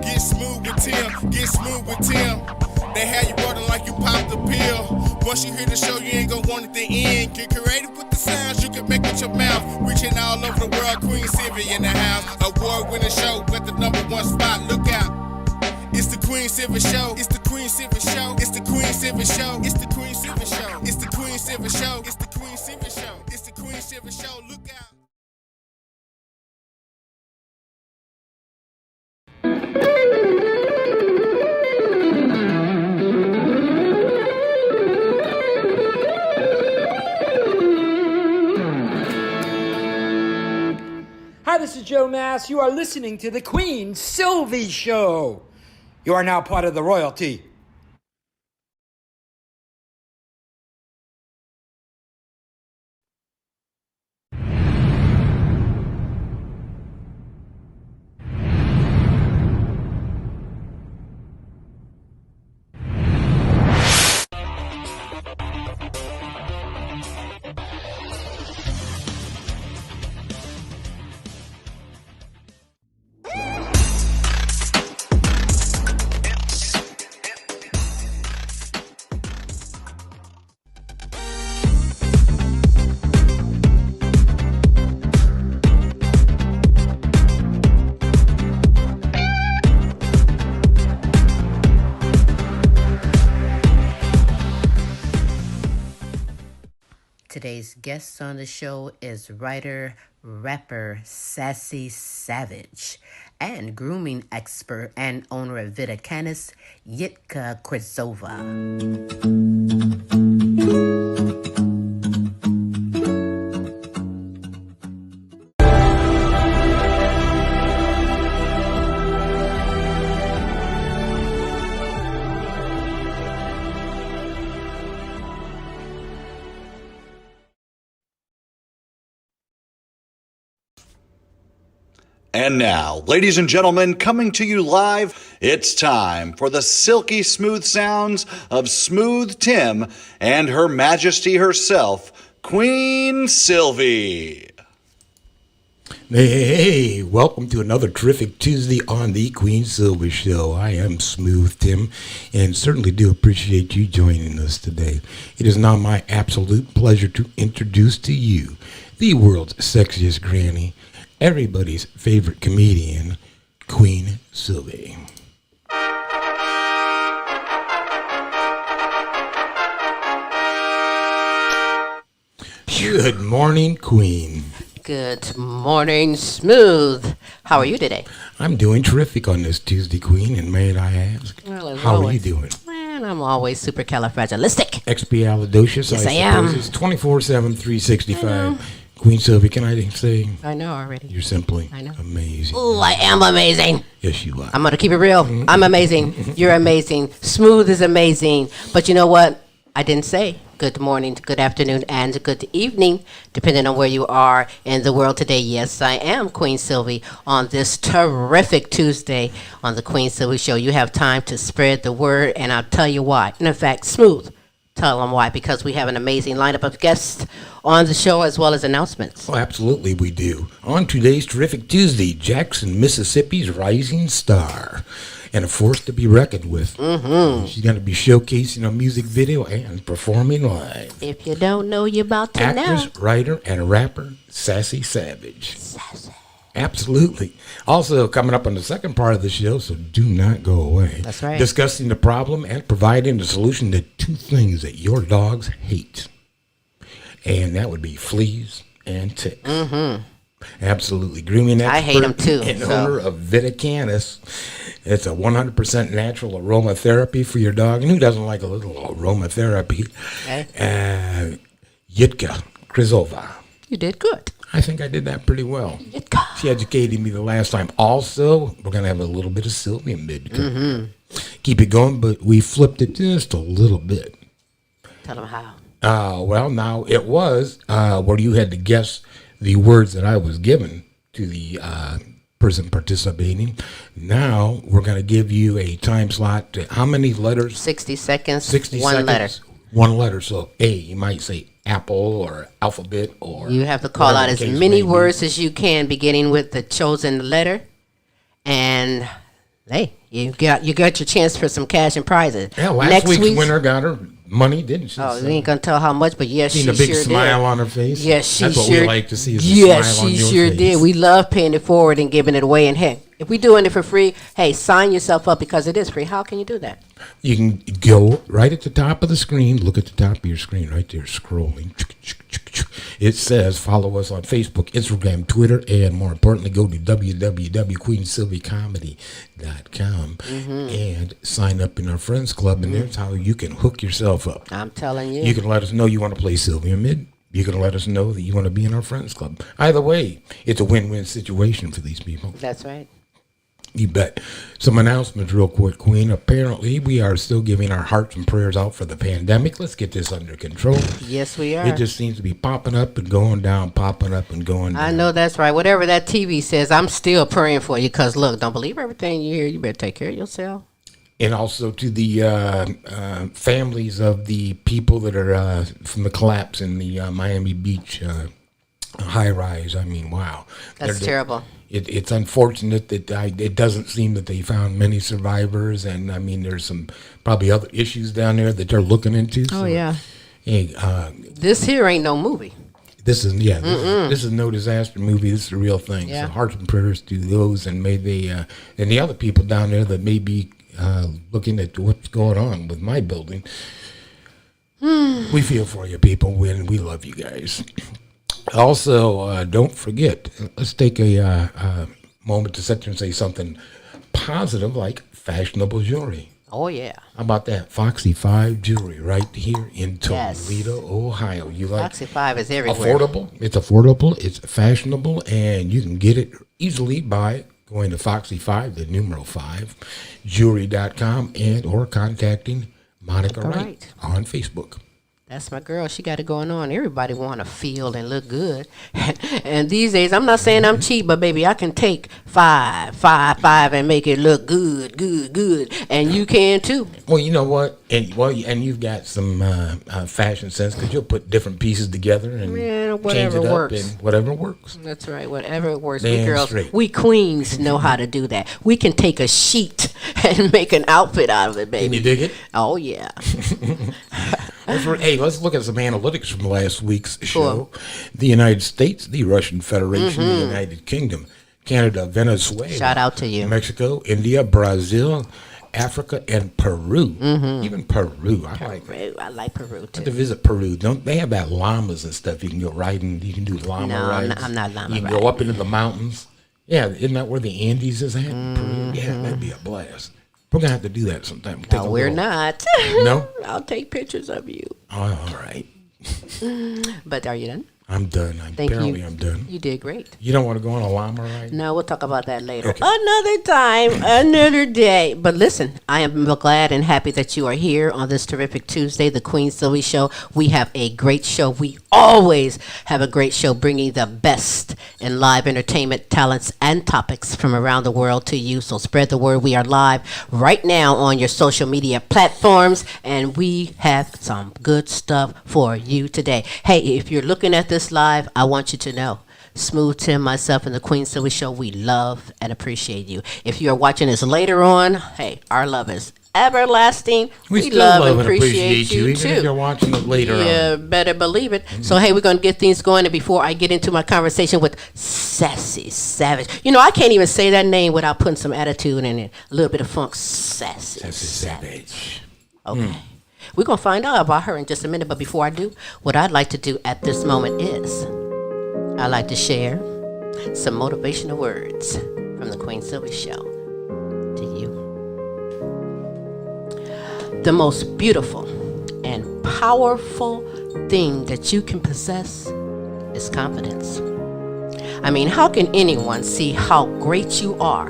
Get smooth with Tim, get smooth with Tim. They have you rolling like you popped the pill. Once you hear the show, you ain't gonna want it to end. Get creative with the sounds you can make with your mouth. Reaching all over the world, Queen Silvy in the house. Award-winning show with the #1 spot. Look out. It's the Queen Silvy Show. It's the Queen Silvy Show. It's the Queen Silvy Show. It's the Queen Silvy Show. It's the Queen Silvy Show. It's the Queen Silvy Show. It's the Queen Silvy Show. Look out. Hi, this is Joe Mass. You are listening to the Queen Silvy Show. You are now part of the royalty. Today's guest on the show is rapper Sassy Savage and grooming expert and owner of Vita Canis, Jitka Krizova. And now, ladies and gentlemen, coming to you live, it's time for the silky smooth sounds of Smooth Tim and Her Majesty herself, Queen Silvy. Hey, welcome to another terrific Tuesday on the Queen Silvy Show. I am Smooth Tim and certainly do appreciate you joining us today. It is now my absolute pleasure to introduce to you the world's sexiest granny, everybody's favorite comedian, Queen Silvy. Good morning, Queen. Good morning, Smooth. How are you today? I'm doing terrific on this Tuesday, Queen, and may I ask, Well, how are you doing? Man, I'm always supercalifragilistic. Expialidocious, Yes, I suppose. am. It's 24/7, 365. Queen Silvy, can I say I know already. you're simply I know. amazing. Ooh, I am amazing. Yes, you are. I'm going to keep it real. I'm amazing. You're amazing. Smooth is amazing. But you know what? I didn't say good morning, good afternoon, and good evening, depending on where you are in the world today. Yes, I am Queen Silvy on this terrific Tuesday on the Queen Silvy Show. You have time to spread the word, and I'll tell you why. And in fact, Smooth, tell them why, because we have an amazing lineup of guests on the show as well as announcements. Oh, absolutely we do. On today's terrific Tuesday, Jackson, Mississippi's rising star and a force to be reckoned with. Mm-hmm. She's going to be showcasing a music video and performing live. If you don't know, you're about to Actress, know. writer, and rapper, Sassy Savage. Absolutely. Also, coming up on the second part of the show, so do not go away. That's right. Discussing the problem and providing the solution to two things that your dogs hate. And that would be fleas and ticks. Mm-hmm. Absolutely. Grooming expert I hate them too. and owner of Vita Canis. It's a 100% natural aromatherapy for your dog. And who doesn't like a little aromatherapy? Okay. Jitka Krizova. You did good. I think I did that pretty well. Jitka. She educated me the last time. Also, we're going to have a little bit of Silvy in mid. Keep it going, but we flipped it just a little bit. Tell them how. Well, now it was where you had to guess the words that I was given to the person participating. Now we're going to give you a time slot to how many letters? 60 seconds, 60 one seconds. letter. One letter. So A, you might say apple or alphabet or... You have to call whatever out the as case many may be. words as you can, beginning with the chosen letter. And Hey, you got your chance for some cash and prizes. Yeah, last week's winner got her money, didn't she? Oh, we ain't gonna tell how much, but yes, she seen sure a big smile on her face. Yes, she That's sure. what we like to see. Is a Yes, smile on she your sure face. did. We love paying it forward and giving it away. And hey, if we doing it for free, hey, sign yourself up because it is free. How can you do that? You can go right at the top of the screen. Look at the top of your screen right there, scrolling. It says follow us on Facebook, Instagram, Twitter, and more importantly, go to www.queensylvycomedy.com and sign up in our Friends Club, and there's how you can hook yourself up. I'm telling you. You can let us know you want to play Sylvia Mid. You can let us know that you want to be in our Friends Club. Either way, it's a win-win situation for these people. That's right. You bet. Some announcements real quick, Queen. Apparently, we are still giving our hearts and prayers out for the pandemic. Let's get this under control. Yes, we are. It just seems to be popping up and going down, popping up and going down. I know that's right. Whatever that TV says, I'm still praying for you because, look, don't believe everything you hear. You better take care of yourself. And also to the families of the people that are from the collapse in the Miami Beach high-rise. I mean, wow. That's terrible. It's unfortunate that it doesn't seem that they found many survivors, and I mean, there's some probably other issues down there that they're looking into. Oh, yeah. Hey, this here ain't no movie. This is no disaster movie. This is a real thing. Yeah. So hearts and prayers to those, and may they and the other people down there that may be looking at what's going on with my building. We feel for you, people, and we love you guys. Also, don't forget, let's take a moment to sit there and say something positive like fashionable jewelry. Oh, yeah. How about that? Foxy 5 jewelry right here in Yes. Toledo, Ohio. You like Foxy 5 is everywhere. affordable? It's affordable, it's fashionable, and you can get it easily by going to Foxy 5, the numeral 5, jewelry.com, and or contacting Monica Wright on Facebook. That's my girl. She got it going on. Everybody want to feel and look good. And these days, I'm not saying I'm cheap, but baby, I can take five, and make it look good. And you can too. Well, you know what? And you've got some fashion sense because you'll put different pieces together and change it up works. and whatever works. That's right. Whatever works. Damn We girls, straight. we queens know how to do that. We can take a sheet and make an outfit out of it, baby. Can you dig it? Oh, yeah. Let's look at some analytics from last week's show. The United States, the Russian Federation, the United Kingdom, Canada, Venezuela. Shout out to you. Mexico, India, Brazil, Africa, and Peru. Even Peru. I like Peru, to too. visit Peru. Don't they have that llamas and stuff? You can go riding. You can do llama rides. I'm not llama You can riding. go up into the mountains. Yeah, isn't that where the Andes is at? Peru? Yeah, that'd be a blast. We're gonna have to do that sometime. No, we're not. No? I'll take pictures of you. Oh, all right. But are you done? I'm done. Apparently, I'm done. You did great. You don't want to go on a llama ride? No, we'll talk about that later. Okay. Another time, another day. But listen, I am glad and happy that you are here on this terrific Tuesday, the Queen Silvy Show. We have a great show. We always have a great show bringing the best in live entertainment, talents, and topics from around the world to you. So spread the word. We are live right now on your social media platforms, and we have some good stuff for you today. Hey, if you're looking at this live, I want you to know, Smooth Tim, myself, and the Queen Silvy Show, we love and appreciate you. If you are watching this later on, hey, our love is everlasting. We still love and appreciate you, even if you're watching it later on. Yeah, better believe it. So, hey, we're going to get things going. And before I get into my conversation with Sassy Savage, you know, I can't even say that name without putting some attitude in it. A little bit of funk. Sassy Savage. Okay. We're going to find out about her in just a minute. But before I do, what I'd like to do at this moment is I'd like to share some motivational words from the Queen Silvy Show to you. The most beautiful and powerful thing that you can possess is confidence. I mean, how can anyone see how great you are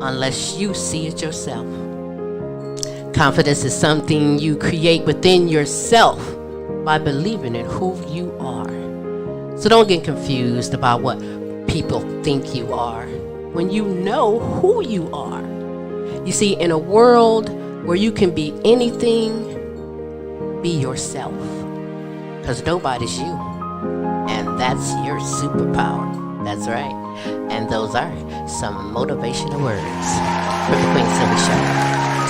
unless you see it yourself? Confidence is something you create within yourself by believing in who you are. So don't get confused about what people think you are when you know who you are. You see, in a world where you can be anything, be yourself. Because nobody's you. And that's your superpower. That's right. And those are some motivational words from the Queen Silvy Show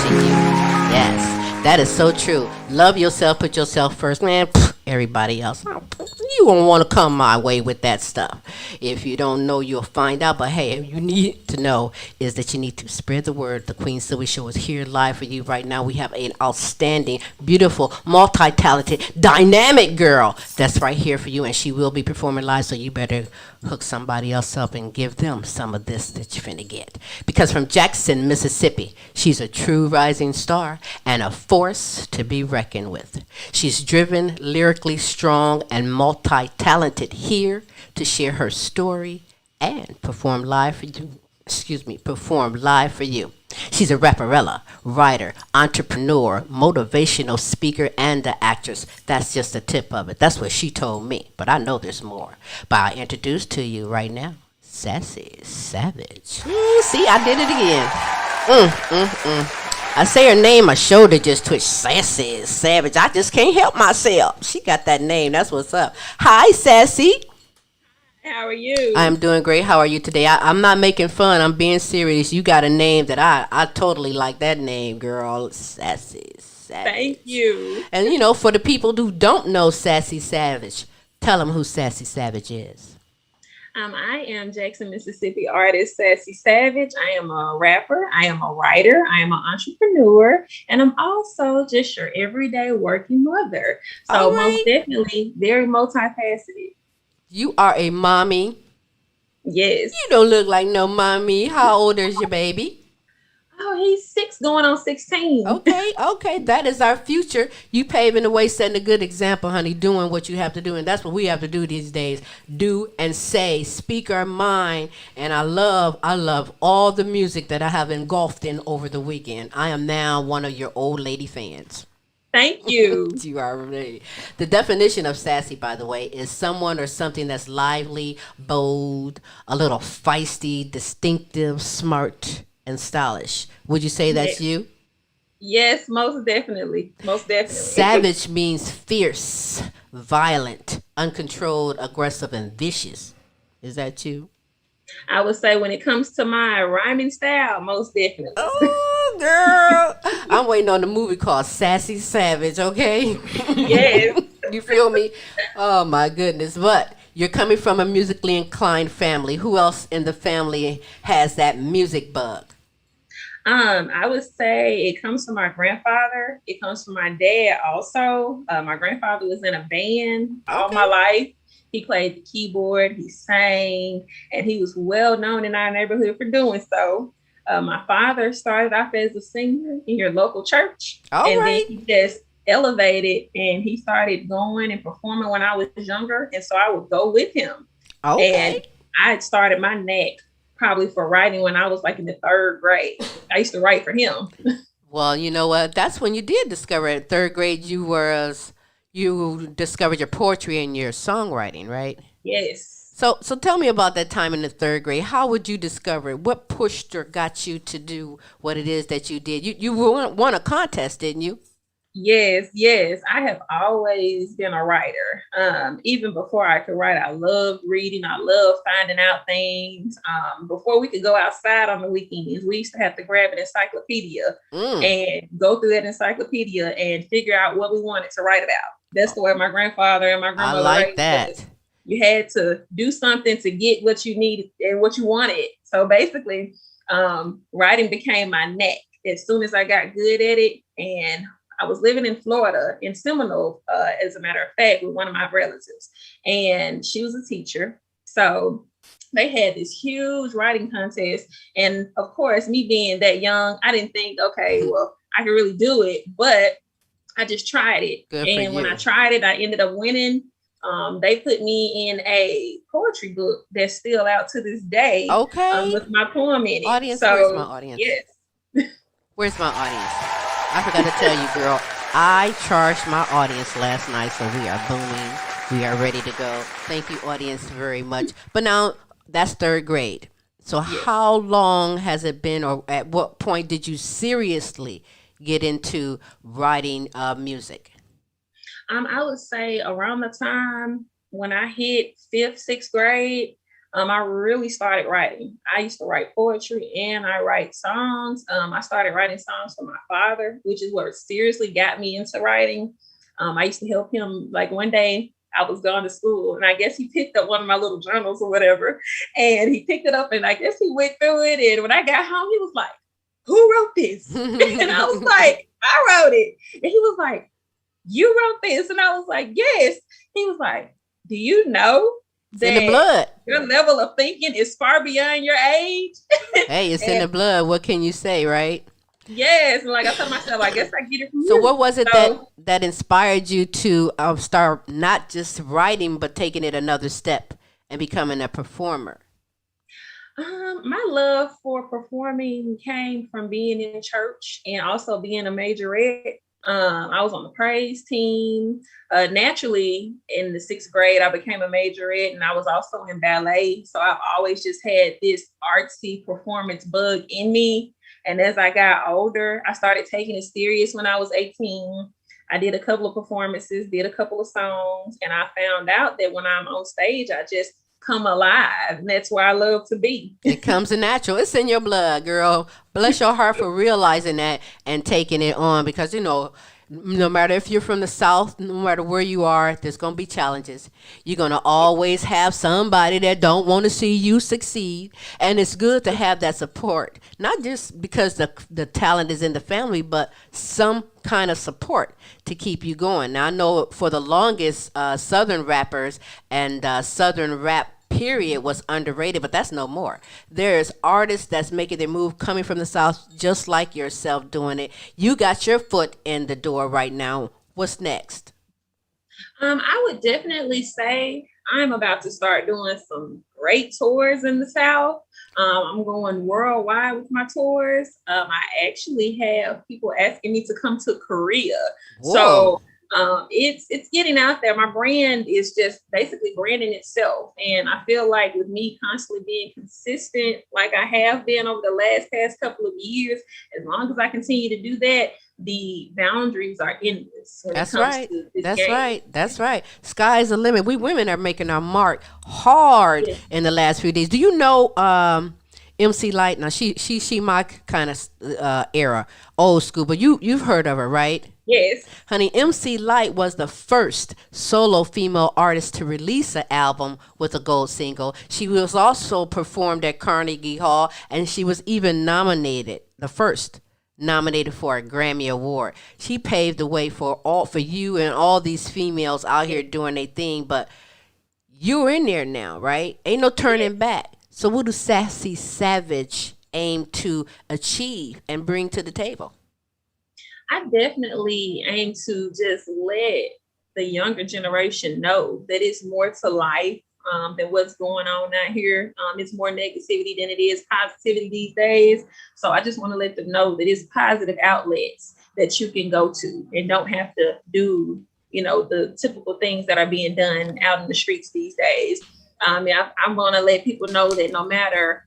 to you. Yes, that is so true. Love yourself, put yourself first. Man, everybody else, you won't want to come my way with that stuff. If you don't know, you'll find out. But hey, you need to know is that you need to spread the word. The Queen Silvy Show is here live for you right now. We have an outstanding, beautiful, multi-talented, dynamic girl that's right here for you, and she will be performing live, so you better hook somebody else up and give them some of this that you're finna get. Because from Jackson, Mississippi, she's a true rising star and a force to be reckoned with. She's driven, lyrically strong, and multi-talented, here to share her story and perform live for you. Perform live for you. She's a rapperella, writer, entrepreneur, motivational speaker, and an actress. That's just the tip of it. That's what she told me, but I know there's more. But I introduce to you right now, Sassy Savage. See, I did it again. I say her name, my shoulder just twitched. Sassy Savage. I just can't help myself. She got that name. That's what's up. Hi, Sassy. How are you? I'm doing great. How are you today? I'm not making fun. I'm being serious. You got a name that I totally like that name, girl. Sassy Savage. Thank you. And, for the people who don't know Sassy Savage, tell them who Sassy Savage is. I am Jackson, Mississippi artist Sassy Savage. I am a rapper. I am a writer. I am an entrepreneur. And I'm also just your everyday working mother. So most definitely very multifaceted. You are a mommy. Yes. You don't look like no mommy. How old is your baby? Oh, he's 6 going on 16. Okay. That is our future. You paving the way, setting a good example, honey, doing what you have to do. And that's what we have to do these days. Do and say, speak our mind. And I love all the music that I have engulfed in over the weekend. I am now one of your old lady fans. Thank you. You are really. The definition of sassy, by the way, is someone or something that's lively, bold, a little feisty, distinctive, smart, and stylish. Would you say that's you? Yes, most definitely. Most definitely. Savage means fierce, violent, uncontrolled, aggressive, and vicious. Is that you? I would say when it comes to my rhyming style, most definitely. Oh, girl. I'm waiting on the movie called Sassy Savage, okay? Yes. You feel me? Oh, my goodness. But you're coming from a musically inclined family. Who else in the family has that music bug? I would say it comes from my grandfather. It comes from my dad also. My grandfather was in a band all my life. He played the keyboard, he sang, and he was well known in our neighborhood for doing so. My father started off as a singer in your local church. Then he just elevated and he started going and performing when I was younger. And so I would go with him. And I started my knack probably for writing when I was like in the 3rd grade. I used to write for him. Well, you know what? That's when you did discover it. 3rd grade, you discovered your poetry and your songwriting, right? Yes. So tell me about that time in the 3rd grade. How would you discover it? What pushed or got you to do what it is that you did? You won a contest, didn't you? Yes. I have always been a writer. Even before I could write, I loved reading. I loved finding out things. Before we could go outside on the weekends, we used to have to grab an encyclopedia and go through that encyclopedia and figure out what we wanted to write about. That's the way my grandfather and my grandmother. I like that. You had to do something to get what you needed and what you wanted. So basically, writing became my knack as soon as I got good at it. And I was living in Florida, in Seminole, as a matter of fact, with one of my relatives. And she was a teacher. So they had this huge writing contest. And of course, me being that young, I didn't think, okay, well, I can really do it. But I just tried it. And when I tried it, I ended up winning. They put me in a poetry book that's still out to this day. With my poem in it. Where's my audience? Yes. Where's my audience? I forgot to tell you, girl. I charged my audience last night, so we are booming. We are ready to go. Thank you, audience, very much. But now, that's 3rd grade. So how long has it been, or at what point did you seriously get into writing music? I would say around the time when I hit 5th, 6th grade, I really started writing. I used to write poetry and I write songs. I started writing songs for my father, which is what seriously got me into writing. I used to help him. Like one day I was going to school and I guess he picked up one of my little journals or whatever. And he picked it up and I guess he went through it. And when I got home, he was like, "Who wrote this?" And I was like, "I wrote it." And he was like, "You wrote this?" And I was like, "Yes." He was like, "Do you know it's in the blood. Your level of thinking is far beyond your age?" Hey, it's in the blood. What can you say, right? Yes. And like I told myself, I guess I get it from So you. what was it that inspired you to start not just writing, but taking it another step and becoming a performer? My love for performing came from being in church and also being a majorette. I was on the praise team. Naturally, in the 6th grade, I became a majorette, and I was also in ballet. So I've always just had this artsy performance bug in me. And as I got older, I started taking it serious when I was 18. I did a couple of performances, did a couple of songs, and I found out that when I'm on stage, I just come alive, and that's where I love to be. It comes natural. It's in your blood, girl. Bless your heart for realizing that and taking it on, because no matter if you're from the South, no matter where you are, there's going to be challenges. You're going to always have somebody that don't want to see you succeed. And it's good to have that support, not just because the talent is in the family, but some kind of support to keep you going. Now, I know for the longest, Southern rappers and Southern rap period was underrated, but that's no more. There's artists that's making their move coming from the South, just like yourself doing it. You got your foot in the door right now. What's next? I would definitely say I'm about to start doing some great tours in the South. I'm going worldwide with my tours. I actually have people asking me to come to Korea. Whoa. So it's getting out there. My brand is just basically branding itself. And I feel like with me constantly being consistent, like I have been over the past couple of years, as long as I continue to do that, the boundaries are endless. That's right. That's right. Sky's the limit. We women are making our mark hard in the last few days. Do you know MC Light? Now she my kind of era, old school, but you've heard of her, right? Yes. Honey, MC Light was the first solo female artist to release an album with a gold single. She was also performed at Carnegie Hall, and she was even nominated for a Grammy Award. She paved the way for you and all these females out here doing their thing, but you're in there now, right? Ain't no turning back. So what do Sassy Savage aim to achieve and bring to the table? I definitely aim to just let the younger generation know that it's more to life than what's going on out here. It's more negativity than it is positivity these days. So I just want to let them know that it's positive outlets that you can go to and don't have to do, the typical things that are being done out in the streets these days. I'm going to let people know that no matter,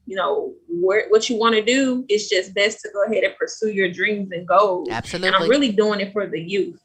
what you want to do, it's just best to go ahead and pursue your dreams and goals. Absolutely. And I'm really doing it for the youth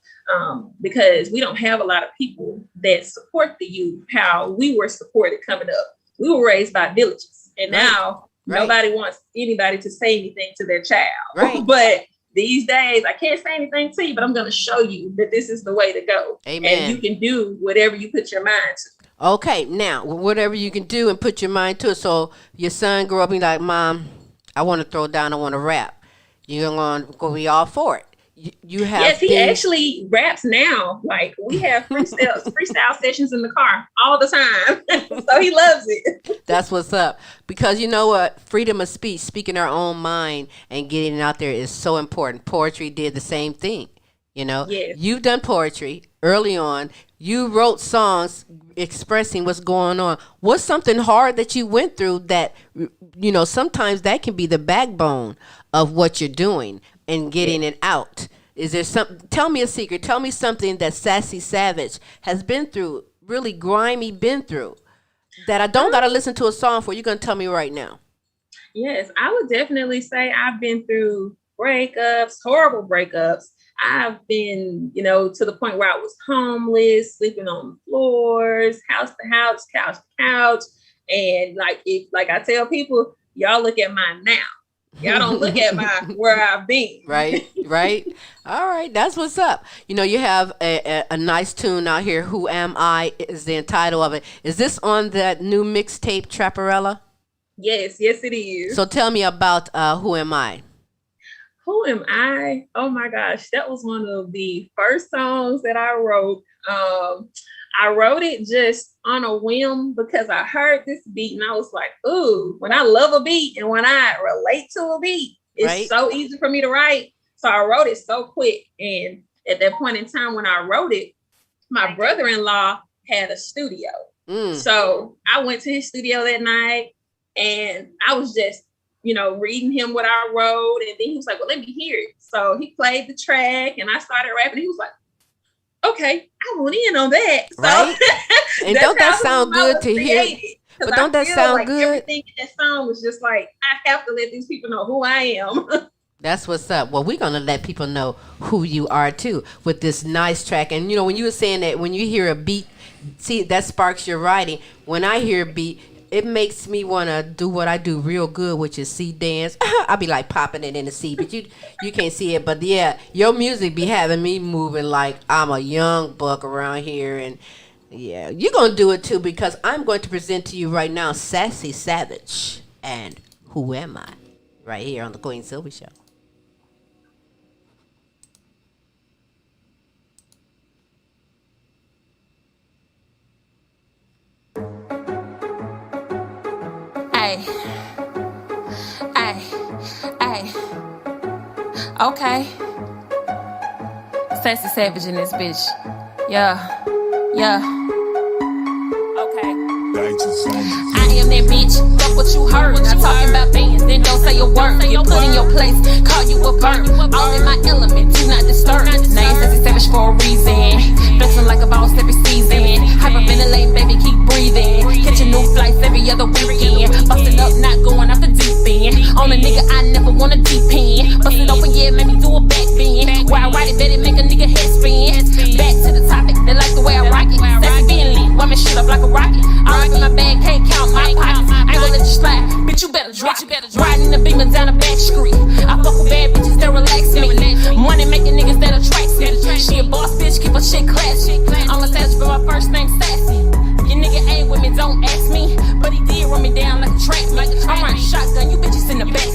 because we don't have a lot of people that support the youth how we were supported coming up. We were raised by villages, and now nobody wants anybody to say anything to their child. Right. But these days, I can't say anything to you, but I'm going to show you that this is the way to go. Amen. And you can do whatever you put your mind to. Okay, now, whatever you can do and put your mind to it. So your son grew up and like, Mom, I want to throw down, I want to rap. You're going to be all for it. You have Yes, he actually raps now. Like, we have freestyle sessions in the car all the time. So he loves it. That's what's up. Because you know what? Freedom of speech, speaking our own mind and getting it out there is so important. Poetry did the same thing. Yes. You've done poetry early on. You wrote songs expressing what's going on. What's something hard that you went through that, sometimes that can be the backbone of what you're doing and getting it out? Is there tell me a secret. Tell me something that Sassy Savage has been through, really grimy been through, that I don't got to listen to a song for. You're going to tell me right now. Yes, I would definitely say I've been through breakups, horrible breakups. I've been, to the point where I was homeless, sleeping on floors, house to house, couch to couch. And like I tell people, y'all look at mine now. Y'all don't look at my where I've been. Right. All right, that's what's up. You have a nice tune out here. Who Am I is the title of it. Is this on that new mixtape, Rapperella? Yes, it is. So tell me about Who Am I? Who Am I? Oh my gosh, that was one of the first songs that I wrote. I wrote it just on a whim because I heard this beat and I was like, ooh, when I love a beat and when I relate to a beat, it's so easy for me to write. So I wrote it so quick. And at that point in time when I wrote it, my brother-in-law had a studio. So I went to his studio that night and I was just, reading him what I wrote. And then he was like, well, let me hear it. So he played the track and I started rapping. He was like, okay, I want in on that. Right? So and don't that sound good to hear? But don't that sound good? Everything in that song was just like, I have to let these people know who I am. That's what's up. Well, we're going to let people know who you are, too, with this nice track. And, when you were saying that when you hear a beat, see, that sparks your writing. When I hear a beat, it makes me want to do what I do real good, which is see dance. I'll be like popping it in the sea, but you can't see it. But yeah, your music be having me moving like I'm a young buck around here. And yeah, you're going to do it too, because I'm going to present to you right now Sassy Savage and Who Am I? Right here on the Queen Silvy Show. Ay. Okay. Sassy Savage in this bitch. Yeah. Okay. I am that bitch. Fuck what you heard. Not talking about bands, then don't say a word. Get put in your place, call you a bird. All in my element, do not disturb. Name Sassy Savage for a reason. Flexing like a boss every season. Hyperventilating, baby, keep breathing. Catching new flights every other weekend. Busting up, not going off the deep end. On a nigga I never wanna depend. Bust it open, yeah, make me do a back bend. Where I write it, bet it make a nigga head spin. Back to the topic, they like the way I rock it. Sassy being lit, woman shoot up like a rocket. All up in my bag, can't count my pockets. I ain't gonna let you slide, bitch, you better drop. Riding the beamer down the back street. I fuck with bad bitches that relax me. Money making niggas that attracts me. She a boss bitch, keep her shit classy. I'm a savage, but my first name Sassy. Your nigga ain't with me, don't ask me. But he did run me down like a track meet. I'm running shotgun, you bitches in the back.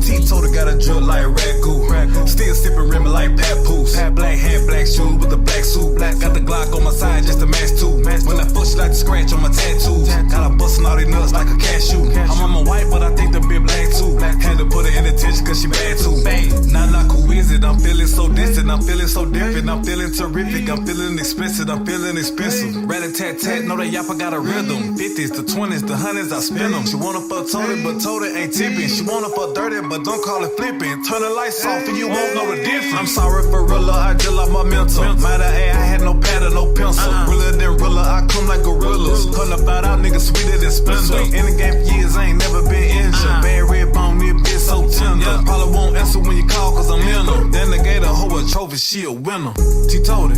T-Total got a drip like ragu. Still sipping rimmer like papoose. Black hat, black shoes with a black suit. Got the Glock on my side just to match too. When I fuck, she like to scratch on my tattoos. Got her bustin' all these nuts like a cashew. I'm on my white, but I think the bit black too. Had to put her in attention cause she bad too. Nah, who is it? I'm feeling so distant. I'm feeling so different. I'm feeling terrific. I'm feeling expensive. I'm feeling expensive. Rat-a-tat-tat, know that yappa got a rhythm. 50s, the 20s, the 100s, I spin them. She wanna fuck Tony, but Tony ain't tipping. She wanna fuck dirty, but don't call it flipping. Turn the lights off and you won't know the difference. I'm sorry for Rilla, I just lost my mental. Matter A, I had no pad or no pencil. Realer than Rilla, I come like gorillas. Putting up out niggas sweeter than Splendor. In the game for years, I ain't never been injured. Bad red bone, this bitch so tender. Probably won't answer when you call cause I'm in her. Then they gave her hoe a trophy, she a winner. T-Total.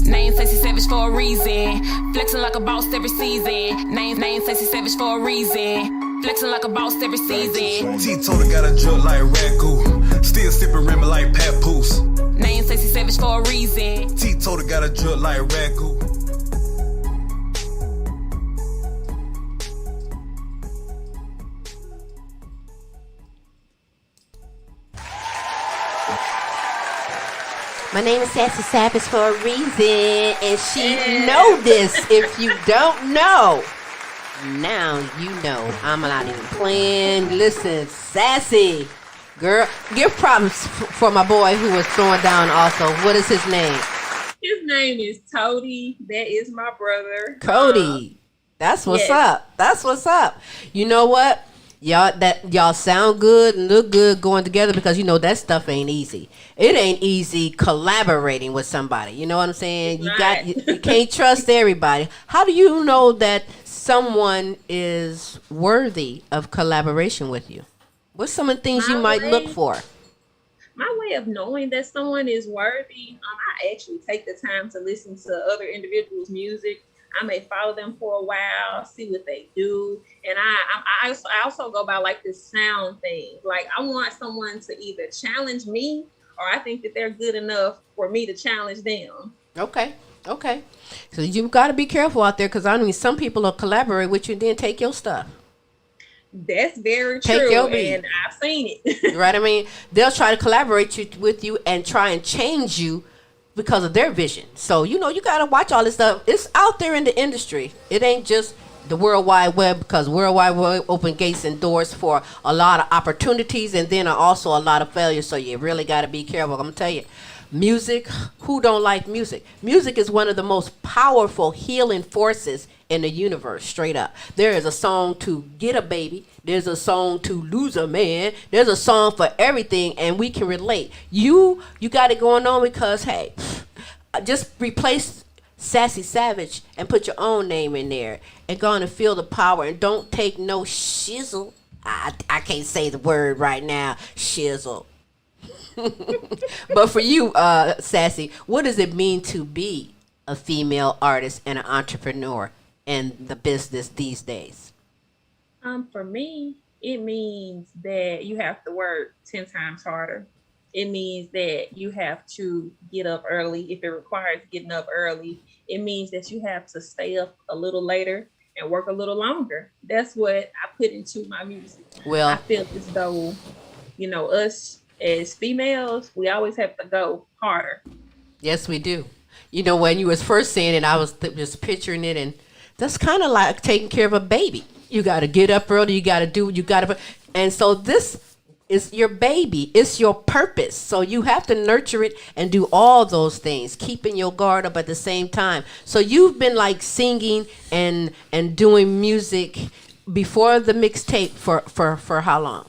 Name Sassy Savage for a reason. Flexing like a boss every season. Name Sassy Savage for a reason. Flexing like a boss every season. T-Total got a drip like ragu. Still sipping rimmer like papoose. Name Sassy Savage for a reason. T-Total got a drip like ragu. My name is Sassy Savage for a reason, and she know this. If you don't know, now you know. I'm not even playing. Listen, Sassy, girl, give props for my boy who was throwing down also. What is his name? His name is Toady. That is my brother. Cody. That's what's up. That's what's up. You know what? Y'all sound good and look good going together because that stuff ain't easy. It ain't easy collaborating with somebody. You know what I'm saying? You can't trust everybody. How do you know that someone is worthy of collaboration with you? What's some of the things you might look for? my way of knowing that someone is worthy, I actually take the time to listen to other individuals' music. I may follow them for a while, see what they do, and I also go by like this sound thing. Like I want someone to either challenge me, or I think that they're good enough for me to challenge them. Okay. Okay. So you've got to be careful out there, because I mean, some people will collaborate with you and then take your stuff. That's very Take true, your beat. and I've seen it. Right? I mean, they'll try to collaborate with you and try and change you because of their vision. So, you know, you got to watch all this stuff. It's out there in the industry. It ain't just the World Wide Web, because World Wide Web open gates and doors for a lot of opportunities, and then also a lot of failures. So you really got to be careful. I'm going to tell you, music, who don't like music? Music is one of the most powerful healing forces in the universe, straight up. There is a song to get a baby. There's a song to lose a man. There's a song for everything, and we can relate. You got it going on because, hey, just replace Sassy Savage and put your own name in there and go on and feel the power, and don't take no shizzle. I can't say the word right now, shizzle. But for you, Sassy, what does it mean to be a female artist and an entrepreneur in the business these days? For me, it means that you have to work 10 times harder. It means that you have to get up early if it requires getting up early. It means that you have to stay up a little later and work a little longer. That's what I put into my music. Well, I feel as though, you know, us as females, we always have to go harder. yes, we do. You know, when you was first saying it, I was just picturing it, and that's kind of like taking care of a baby. You got to get up early. You got to do what you got to. And so this is your baby. It's your purpose. So you have to nurture it and do all those things, keeping your guard up at the same time. So you've been like singing and doing music before the mixtape for how long?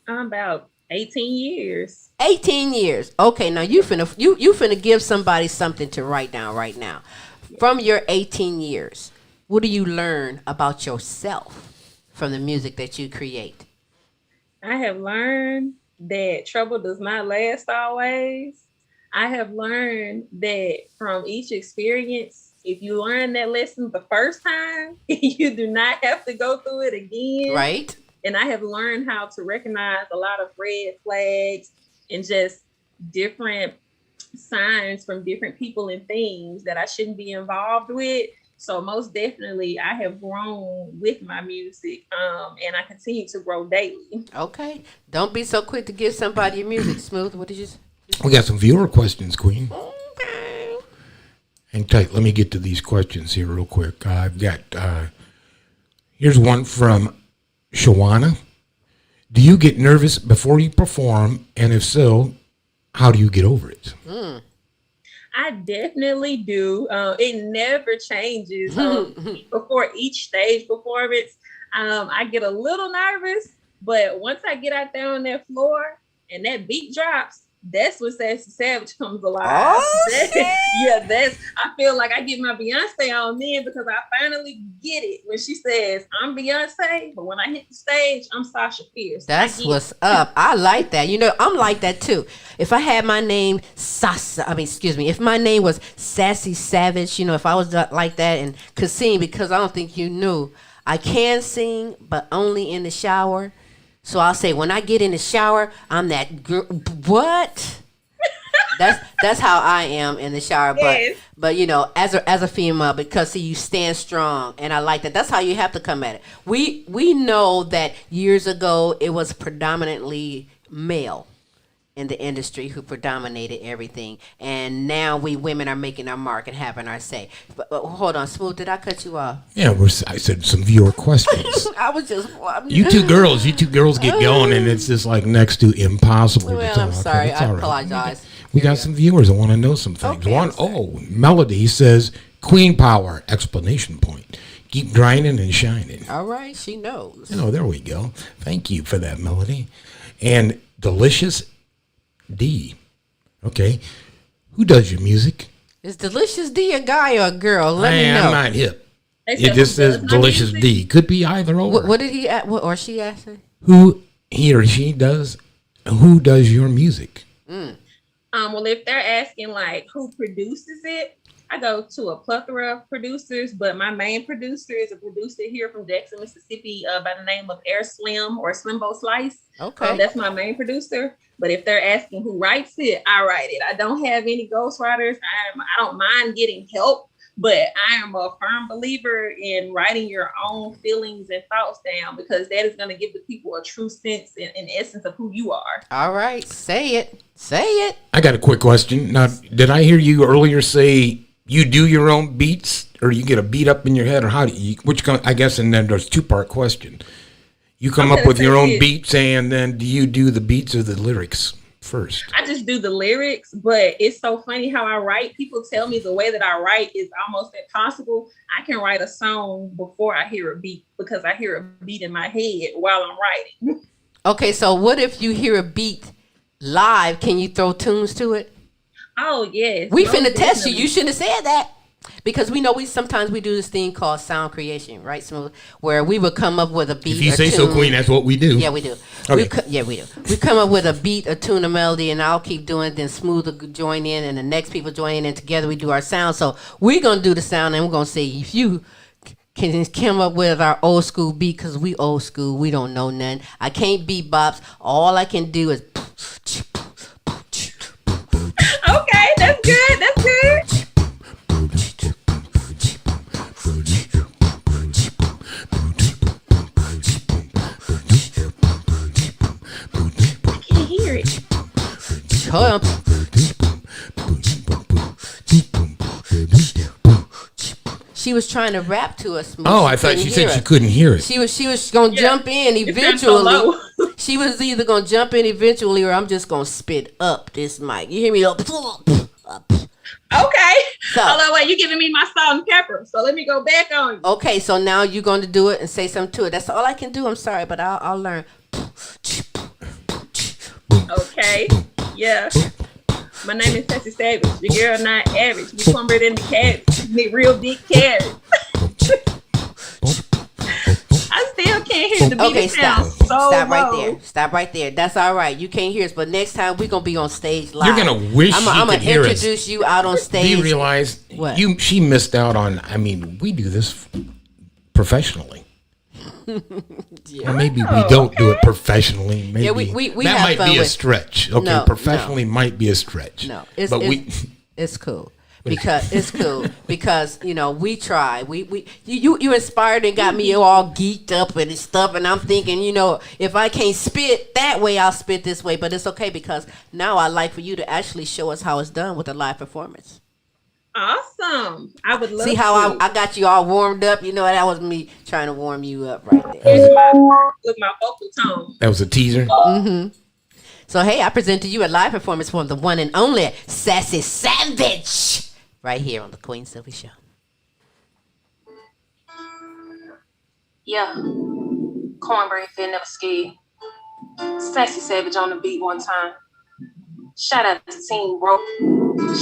About 18 years. 18 years. Okay, now you finna give somebody something to write down right now. From your 18 years, what do you learn about yourself from the music that you create? I have learned that trouble does not last always. I have learned that from each experience, if you learn that lesson the first time, you do not have to go through it again. Right. And I have learned how to recognize a lot of red flags and just different signs from different people and things that I shouldn't be involved with. So most definitely, I have grown with my music, and I continue to grow daily. Okay. Don't be so quick to give somebody your music. Smooth, what did you say? We got some viewer questions, Queen. Okay. Hang tight. Let me get to these questions here real quick. I've got, here's one from Shawana. Do you get nervous before you perform? And if so, how do you get over it? I definitely do. It never changes. Before each stage performance, I get a little nervous, but once I get out there on that floor and that beat drops, that's when Sassy Savage comes alive. I feel like I get my Beyonce on then, because I finally get it when she says, I'm Beyonce, but when I hit the stage, I'm Sasha Fierce. That's what's up. I like that. You know, I'm like that too. If I had my name if my name was Sassy Savage, you know, if I was like that and could sing, because I don't think you knew, I can sing, but only in the shower. So I'll say, when I get in the shower, I'm that girl. What? That's how I am in the shower. Yes. But you know, as a female, because see, you stand strong, and I like that. That's how you have to come at it. We know that years ago it was predominantly male in the industry who predominated everything, and now we women are making our mark and having our say. But hold on, Smooth, did I cut you off? Yeah, I said some viewer questions. I was just You two girls get going, and it's just like next to impossible. Well, I'm sorry. I apologize. We got some viewers that want to know some things. Okay, Melody says, Queen Power, exclamation point. Keep grinding and shining. All right, she knows. Oh, there we go. Thank you for that, Melody. And Delicious D. Okay. Who does your music? Is Delicious D a guy or a girl? Let me know. I'm not hip. It just says Delicious D. Could be either or. What did he or she ask? Who he or she does who does your music? Well, if they're asking like who produces it, I go to a plethora of producers, but my main producer is a producer here from Jackson, Mississippi, by the name of Air Slim or Slimbo Slice. Okay. That's my main producer. But if they're asking who writes it, I write it. I don't have any ghostwriters. I don't mind getting help, but I am a firm believer in writing your own feelings and thoughts down, because that is going to give the people a true sense and essence of who you are. All right. Say it. Say it. I got a quick question. Now, did I hear you earlier say you do your own beats, or you get a beat up in your head, or how do you, I guess, and then there's 2-part question. You come up with your own beats, and then do you do the beats or the lyrics first? I just do the lyrics, but it's so funny how I write. People tell me the way that I write is almost impossible. I can write a song before I hear a beat, because I hear a beat in my head while I'm writing. Okay, so what if you hear a beat live? Can you throw tunes to it? Oh, yes. We finna test you. You shouldn't have said that. Because we know sometimes we do this thing called sound creation, right, Smooth? Where we would come up with a beat. If you say so, Queen, that's what we do. Yeah, we do. Okay. We do. We come up with a beat, a tune, a melody, and I'll keep doing it. Then Smooth will join in, and the next people join in, and together we do our sound. So we're gonna do the sound, and we're gonna say if you can come up with our old school beat, because we old school, we don't know nothing. I can't beatbox. All I can do is. Okay, that's good. That's good. I can't hear it. Hold on. She was trying to rap to us. Oh, I thought she said she couldn't hear it. She was gonna jump in eventually. She was either gonna jump in eventually, or I'm just gonna spit up this mic. You hear me? Up. Okay. So, although, wait, you're giving me my salt and pepper, so let me go back on you. Okay, so now you're going to do it and say something to it. That's all I can do. I'm sorry, but I'll learn. Okay. Yeah. My name is Sassy Savage. Your girl not average. We cornbread in the cabbage. Need real big carrots. I still can't hear the beat. Okay, stop. Stop right low. there. Stop right there. That's all right. You can't hear us, but next time we're gonna be on stage live. You're gonna wish I'm you could hear us. introduce you out on stage. Do you realize what? She missed out on? I mean, we do this professionally. Yeah. Or maybe we don't do it professionally. Maybe we that have might fun be a with- professionally. Okay, No, professionally might be a stretch. No, it's cool. Because it's cool because we try you inspired and got me all geeked up and stuff, and I'm thinking if I can't spit that way, I'll spit this way, but it's okay because now I like for you to actually show us how it's done with a live performance. Awesome. I would love see to. how I got you all warmed up. That was me trying to warm you up right there with my vocal tone. That was a teaser. Mm-hmm. So hey, I present to you a live performance from the one and only Sassy Savage. Right here on the Queen Silvy Show. Yeah. Cornbread fed, never scared. Sassy Savage on the beat one time. Shout out to Team Bro.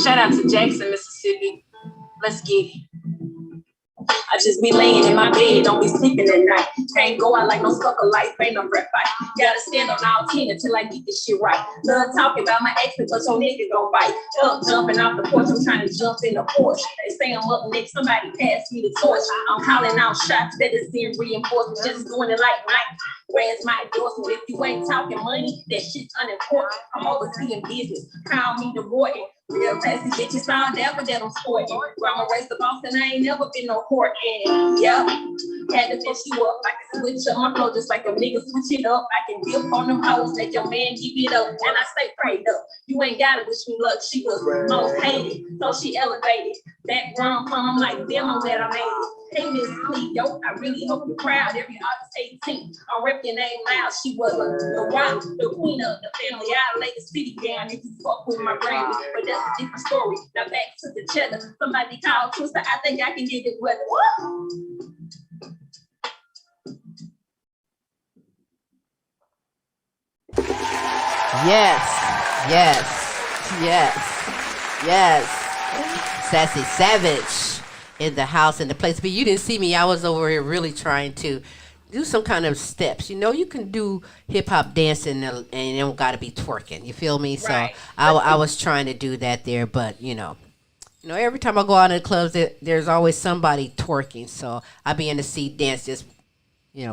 Shout out to Jackson, Mississippi. Let's get it. I just be laying in my bed, don't be sleeping at night. Can't go out like no sucker life, ain't no rep fight. Gotta stand on all 10 until I get this shit right. Love talking about my ex because your nigga gon' bite. Up jumping off the porch, I'm trying to jump in the Porsche. They say I'm up next, somebody pass me the torch. I'm calling out shots that is in reinforcement, just doing it like Mike. Where's my endorsement? If you ain't talking money, that shit's unimportant. I'm overseeing business, call me the Morgan. Real classy bitches found out, but that I'm sporting. Grandma raised the boss and I ain't never been no court. And yeah, had to fix you up. I can switch up my flow just like a nigga switch it up. I can dip on them hoes, make your man give it up. And I stay prayed up. You ain't gotta wish me luck. She was most hated, so she elevated. That grown I'm like, damn, I'm glad I made it. Hey, Miss Cleo, I really hope you're proud. Every August 18th, I'll rep your name loud. She was the rock, the queen of the family. I lay the city down if you fuck with my brain. But that's a different story. Now back to the cheddar. Somebody called Twister. I think I can get it weather. Yes. Sassy Savage in the house, in the place. But you didn't see me. I was over here really trying to do some kind of steps. You know, you can do hip hop dancing and it don't got to be twerking. You feel me? So Right. I was trying to do that there, but every time I go out in the clubs, there's always somebody twerking. So I be in the seat dance, just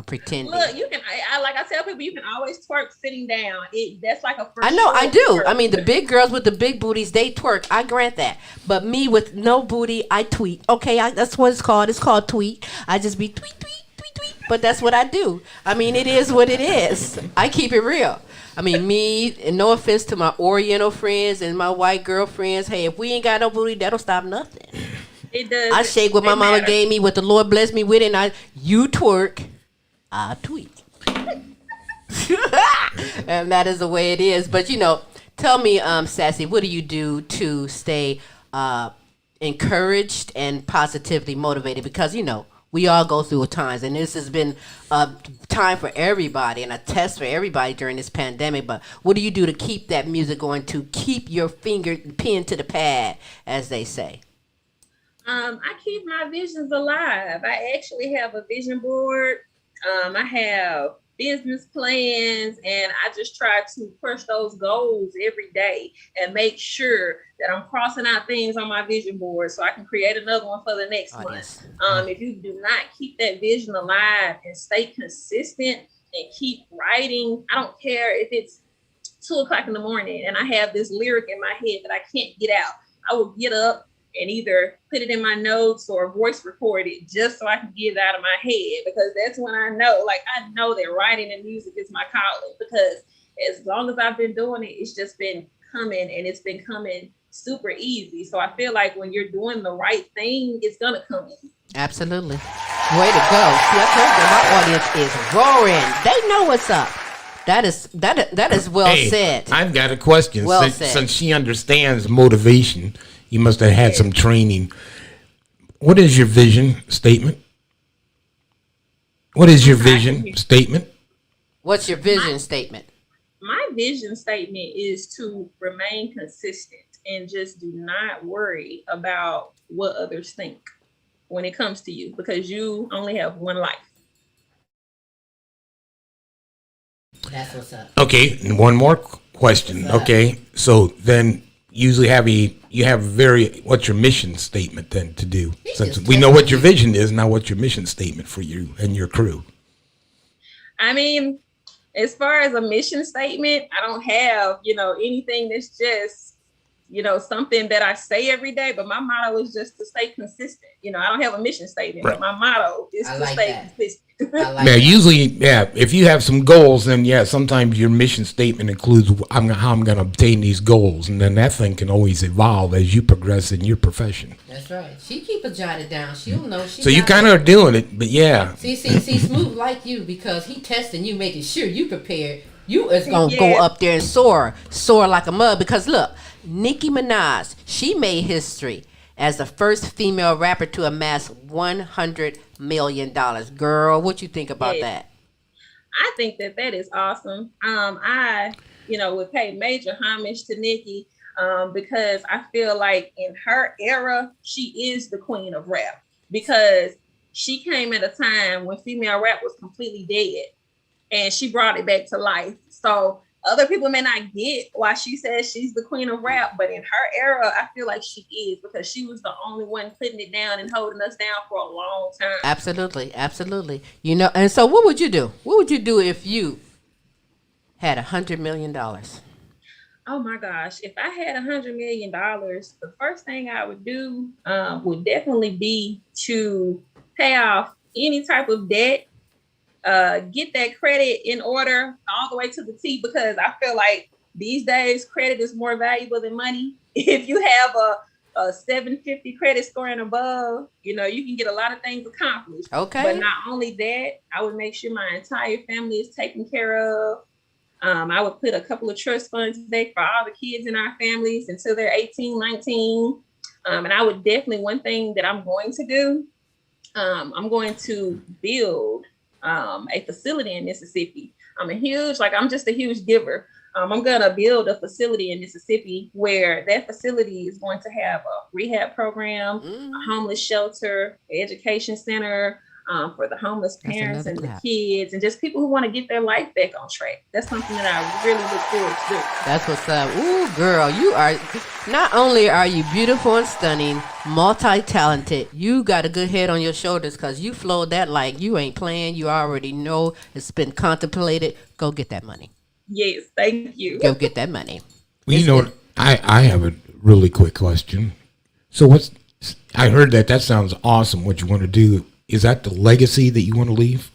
pretending. Look, you can. I like I tell people, you can always twerk sitting down. That's like a. I know, I do. I mean, the big girls with the big booties, they twerk. I grant that. But me with no booty, I tweet. Okay, that's what it's called. It's called tweet. I just be tweet, tweet, tweet, tweet. But that's what I do. I mean, it is what it is. I keep it real. I mean, me, and no offense to my Oriental friends and my white girlfriends, hey, if we ain't got no booty, that'll stop nothing. It does. I shake what my mama gave me, what the Lord blessed me with, and you twerk, I tweet. And that is the way it is. But, tell me, Sassy, what do you do to stay encouraged and positively motivated? Because, we all go through times, and this has been a time for everybody and a test for everybody during this pandemic. But what do you do to keep that music going, to keep your finger pinned to the pad, as they say? I keep my visions alive. I actually have a vision board. I have business plans, and I just try to push those goals every day and make sure that I'm crossing out things on my vision board so I can create another one for the next month. If you do not keep that vision alive and stay consistent and keep writing, I don't care if it's 2:00 in the morning and I have this lyric in my head that I can't get out. I will get up and either put it in my notes or voice record it just so I can get it out of my head, because that's when I know that writing and music is my calling, because as long as I've been doing it, it's just been coming, and it's been coming super easy. So I feel like when you're doing the right thing, it's going to come in. Absolutely. Way to go. See, I told you my audience is roaring. They know what's up. That is well said. I've got a question. Well since, said. Since she understands motivation, you must have had some training. What is your vision statement? What is your vision statement? What's your vision statement? My vision statement is to remain consistent and just do not worry about what others think when it comes to you, because you only have one life. That's what's up. Okay, and one more question. Okay, so then usually what's your mission statement then to do? Since we know what your vision is, now what's your mission statement for you and your crew? I mean, as far as a mission statement, I don't have, anything that's just, something that I say every day, but my motto is just to stay consistent. I don't have a mission statement, Right. but my motto is to stay consistent. Usually, if you have some goals, then sometimes your mission statement includes how I'm going to obtain these goals, and then that thing can always evolve as you progress in your profession. That's right. She keep it jotted down. She'll know. So you kind of are doing it, but yeah. See, Smooth like you, because he testing you, making sure you prepared. You is gonna go up there and soar like a mud. Because look, Nicki Minaj, she made history as the first female rapper to amass $100 million. Girl, what you think about that? I think that is awesome. I would pay major homage to Nicki because I feel like in her era, she is the queen of rap, because she came at a time when female rap was completely dead, and she brought it back to life. So other people may not get why she says she's the queen of rap, but in her era, I feel like she is, because she was the only one putting it down and holding us down for a long time. Absolutely. And so what would you do? What would you do if you had $100 million? Oh my gosh, if I had $100 million, the first thing I would do would definitely be to pay off any type of debt, get that credit in order all the way to the T, because I feel like these days credit is more valuable than money. If you have a 750 credit score and above, you can get a lot of things accomplished. Okay. But not only that, I would make sure my entire family is taken care of. I would put a couple of trust funds back for all the kids in our families until they're 18, 19. And I would definitely, one thing that I'm going to do, I'm going to build a facility in Mississippi. I'm just a huge giver. I'm going to build a facility in Mississippi where that facility is going to have a rehab program, a homeless shelter, an education center, for the homeless parents and clap. the kids and just people who want to get their life back on track. That's something that I really look forward to doing. That's what's up. Ooh, girl, you are, not only are you beautiful and stunning, multi-talented, you got a good head on your shoulders because you flowed that like you ain't playing. You already know it's been contemplated. Go get that money. Yes, thank you. Go get that money. Well, you know, I have a really quick question. So I heard that sounds awesome. What you want to do, is that the legacy that you want to leave?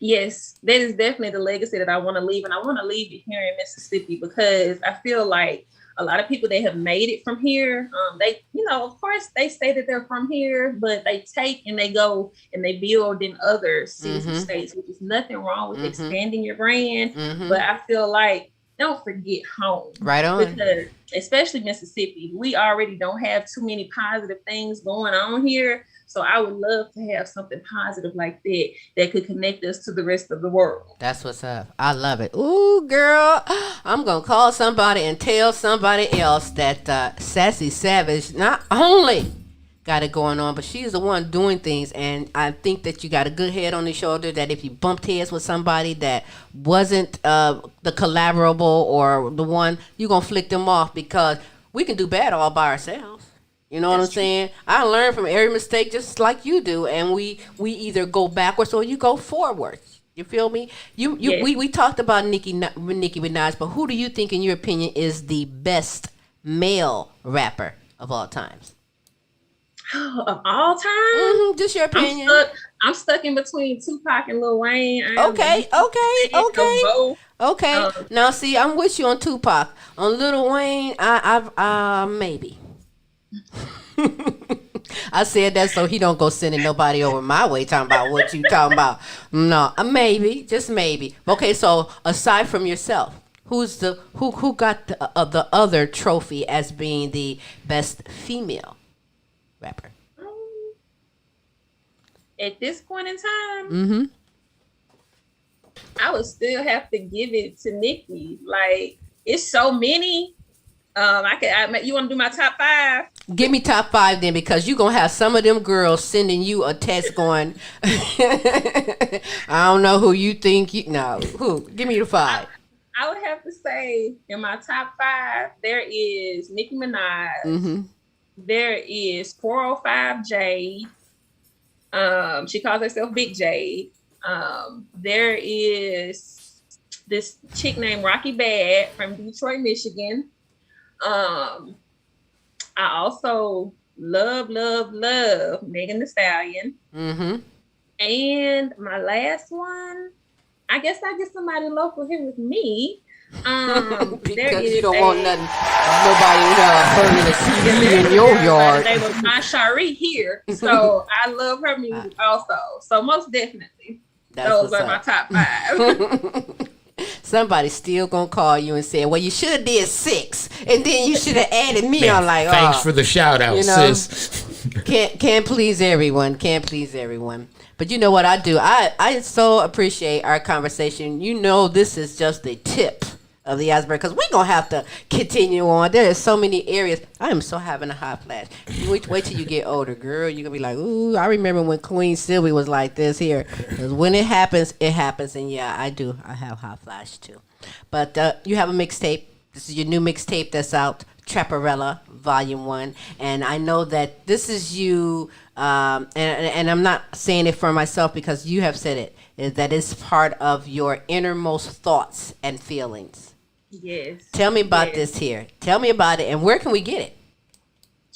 Yes, that is definitely the legacy that I want to leave. And I want to leave it here in Mississippi because I feel like a lot of people that have made it from here, they, of course they say that they're from here, but they take and they go and they build in other cities and states, which is nothing wrong with expanding your brand. But I feel like don't forget home. Right on. Because especially Mississippi, we already don't have too many positive things going on here. So I would love to have something positive like that could connect us to the rest of the world. That's what's up. I love it. Ooh, girl, I'm going to call somebody and tell somebody else that Sassy Savage not only got it going on, but she's the one doing things. And I think that you got a good head on your shoulder, that if you bumped heads with somebody that wasn't the collaborable or the one, you're going to flick them off because we can do bad all by ourselves. You know what I'm saying? I learn from every mistake just like you do, and we either go backwards or you go forwards. You feel me? We talked about Nicki Minaj, but who do you think, in your opinion, is the best male rapper of all times? Of all time? Just your opinion. I'm stuck in between Tupac and Lil Wayne. Okay. Now, see, I'm with you on Tupac. On Lil Wayne, I maybe. I said that so he don't go sending nobody over my way talking about what you talking about. No, maybe, just maybe. Okay, so aside from yourself, who got the other trophy as being the best female rapper? At this point in time, I would still have to give it to Nicki. Like, it's so many. You want to do my top 5? Give me top 5 then, because you gonna have some of them girls sending you a text going, I don't know who you think who? Give me the 5. I would have to say in my top 5 there is Nicki Minaj. There is 405 Jade. She calls herself Big Jade. There is this chick named Rocky Bad from Detroit, Michigan. I also love Megan Thee Stallion. And my last one, I guess I get somebody local here with me. Because you don't want nobody burning a CD in your yard. They was my Shari here, so I love her music also. So most definitely, those are my top 5. Somebody's still gonna call you and say, well, you should have did 6 and then you should have added me. Man, I'm like, thanks for the shout out, sis. Can't please everyone. But you know what I do? I so appreciate our conversation. You know, this is just the tip of the iceberg, because we're going to have to continue on. There are so many areas. I am so having a hot flash. Wait till you get older, girl. You're going to be like, ooh, I remember when Queen Silvy was like this here. Because when it happens, it happens. And yeah, I do. I have hot flash too. But you have a mixtape. This is your new mixtape that's out, Rapperella, Volume 1. And I know that this is you, and I'm not saying it for myself because you have said it, is that it's part of your innermost thoughts and feelings. Yes. Tell me about this here. Tell me about it, and where can we get it?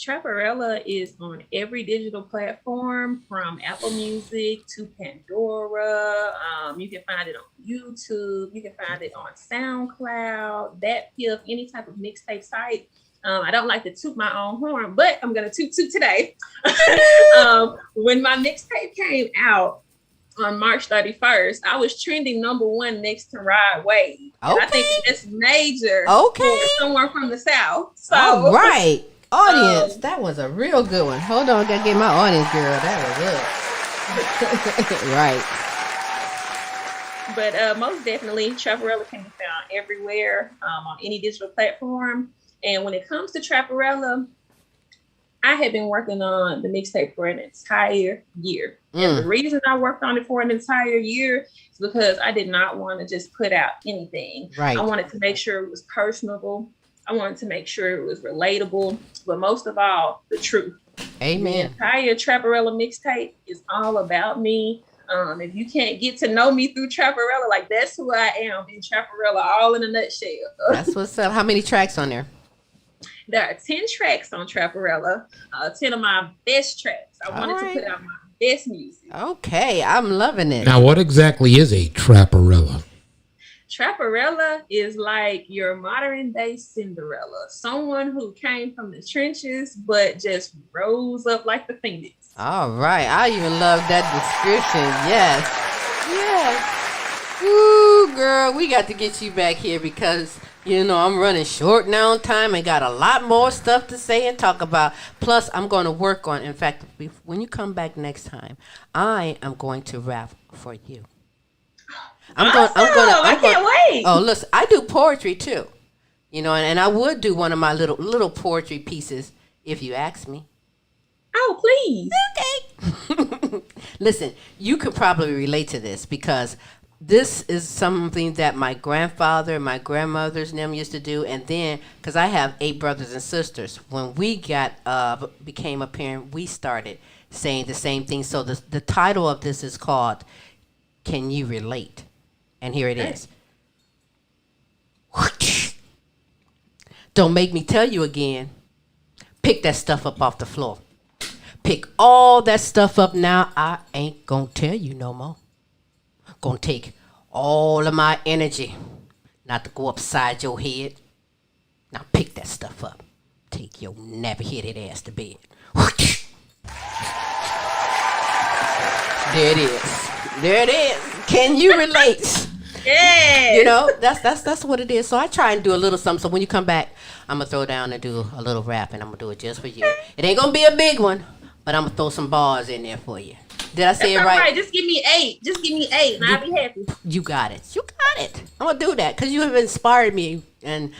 Rapperella is on every digital platform, from Apple Music to Pandora. You can find it on YouTube. You can find it on SoundCloud, DatPiff, any type of mixtape site. I don't like to toot my own horn, but I'm going to toot today. When my mixtape came out on March 31st, I was trending #1 next to Rod Wave. Okay. I think that's major for someone from the South. So, all right. Audience, that was a real good one. Hold on, gotta get my audience, girl. That was it. Right. But most definitely, Rapperella can be found everywhere, on any digital platform. And when it comes to Rapperella, I had been working on the mixtape for an entire year. And the reason I worked on it for an entire year is because I did not want to just put out anything. Right. I wanted to make sure it was personable. I wanted to make sure it was relatable, but most of all, the truth. Amen. The entire Rapperella mixtape is all about me. If you can't get to know me through Rapperella, like that's who I am in Rapperella, all in a nutshell. That's what's up. How many tracks on there? There are 10 tracks on Rapperella, 10 of my best tracks. I wanted to put out my best music. Okay, I'm loving it. Now, what exactly is a Rapperella? Rapperella is like your modern day Cinderella, someone who came from the trenches but just rose up like the phoenix. All right, I even love that description. Yes. Ooh, girl, we got to get you back here because I'm running short now on time and got a lot more stuff to say and talk about. Plus, I'm going to work on. In fact, when you come back next time, I am going to rap for you. I can't wait. Oh, listen, I do poetry too, and I would do one of my little poetry pieces if you ask me. Oh, please. Okay. Listen, you could probably relate to this because this is something that my grandfather, my grandmothers, and them used to do. And then, because I have 8 brothers and sisters, when we became a parent, we started saying the same thing. So the title of this is called "Can You Relate?" And here it is. Don't make me tell you again. Pick that stuff up off the floor. Pick all that stuff up now. I ain't gonna tell you no more. Gonna take all of my energy not to go upside your head. Now pick that stuff up. Take your nappy-headed ass to bed. There it is. There it is. Can you relate? Yeah. That's what it is. So I try and do a little something. So when you come back, I'm gonna throw down and do a little rap, and I'm gonna do it just for you. It ain't gonna be a big one, but I'm gonna throw some bars in there for you. Did I say it right? Right. Just give me 8. Just give me 8, and I'll be happy. You got it. You got it. I'm gonna do that because you have inspired me, and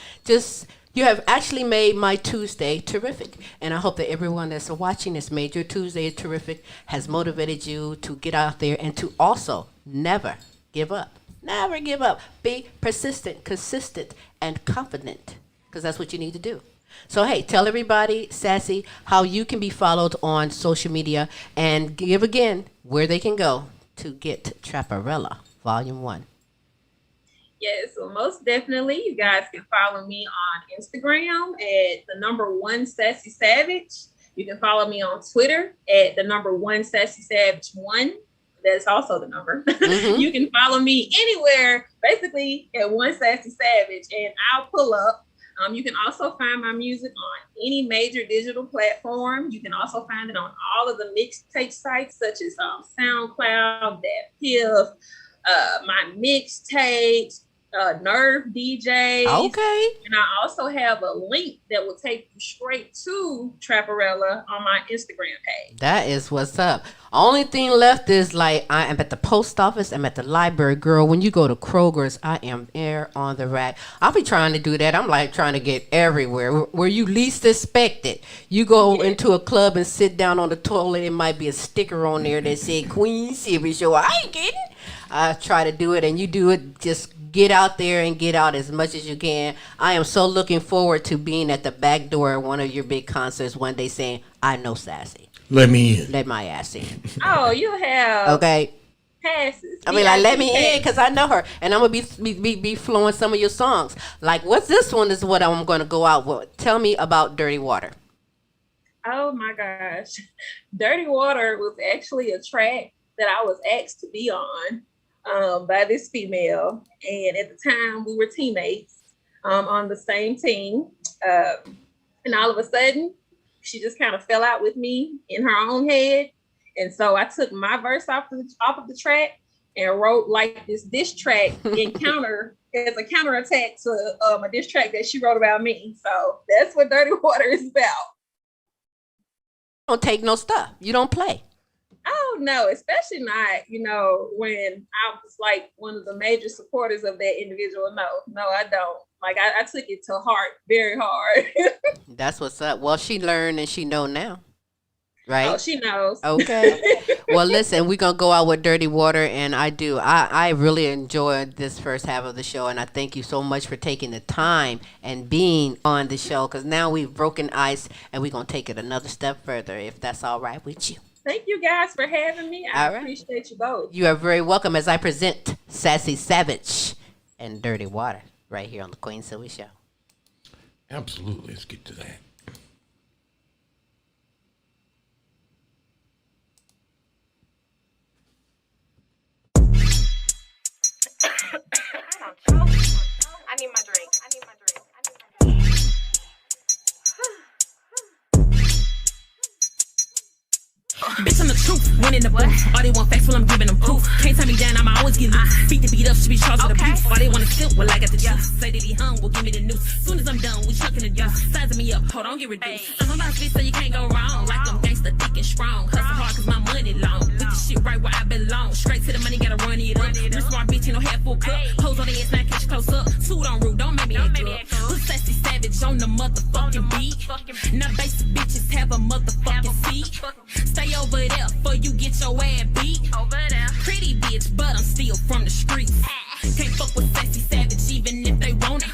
you have actually made my Tuesday terrific. And I hope that everyone that's watching has made your Tuesday terrific, has motivated you to get out there and to also never give up. Never give up. Be persistent, consistent, and confident, because that's what you need to do. So, hey, tell everybody, Sassy, how you can be followed on social media, and give again where they can go to get Rapperella Volume 1. Yes, so most definitely, you guys can follow me on Instagram at the #1 Sassy Savage. You can follow me on Twitter at the #1 Sassy Savage 1. That's also the number. Mm-hmm. You can follow me anywhere, basically at 1 Sassy Savage, and I'll pull up. You can also find my music on any major digital platform. You can also find it on all of the mixtape sites, such as SoundCloud, DatPiff, my mixtapes, Nerve DJ. Okay. And I also have a link that will take you straight to Rapperella on my Instagram page. That is what's up. Only thing left is I am at the post office. I'm at the library, girl. When you go to Kroger's, I am there on the rack. I'll be trying to do that. I'm trying to get everywhere where you least expect it. You go into a club and sit down on the toilet. It might be a sticker on there that said Queen Silvy Show. I ain't kidding. I try to do it, and you do it. Just get out there and get out as much as you can. I am so looking forward to being at the back door at one of your big concerts one day saying, I know Sassy. Let me in. Let my ass in. Oh, you have okay passes. I mean, let me in because I know her, and I'm gonna be flowing some of your songs. Like, what's this one? Is what I'm gonna go out with. Tell me about Dirty Water. Oh my gosh, Dirty Water was actually a track that I was asked to be on by this female, and at the time we were teammates on the same team, and all of a sudden she just kind of fell out with me in her own head, and so I took my verse off of the track and wrote like this diss track in counter as a counterattack to a diss track that she wrote about me. So that's what Dirty Water is about. Don't take no stuff. You don't play. Oh no, especially not, when I was like one of the major supporters of that individual. No, I don't. Like I took it to heart very hard. That's what's up. Well, she learned and she know now. Right? Oh, she knows. Okay. Well, listen, we're going to go out with Dirty Water, and I really enjoyed this first half of the show, and I thank you so much for taking the time and being on the show, because now we've broken ice, and we're going to take it another step further, if that's all right with you. Thank you guys for having me. I appreciate you both. You are very welcome as I present Sassy Savage and Dirty Water right here on the Queen Silvy Show. Absolutely. Let's get to that. I need my drink. Bitch, I'm the truth, winning the booth. All they want facts, well, I'm giving them proof. Can't tie me down, I'ma always get loose. Beat the beat up, should be charged with abuse. All they wanna steal, well, I got the juice. Say that he hung, well, give me the news. Soon as I'm done, we chucking the juice. Sizing me up, hold on, get reduced. I'm about to so you can't go wrong. Like I'm gangsta, thick and strong. Hustle hard, cause my money long. With the shit right where I belong. Straight to the money, gotta run it up. Real smart bitch, you know, half full cup. Hoes on the ass, now catch close up. Suit on rude, don't make me act up. Put Sassy Savage on the motherfucking beat. Now basic bitches have a motherfucking seat. Stay over there before you get your ass beat. Over there. Pretty bitch, but I'm still from the streets. Can't fuck with Sassy Savage even if they want it.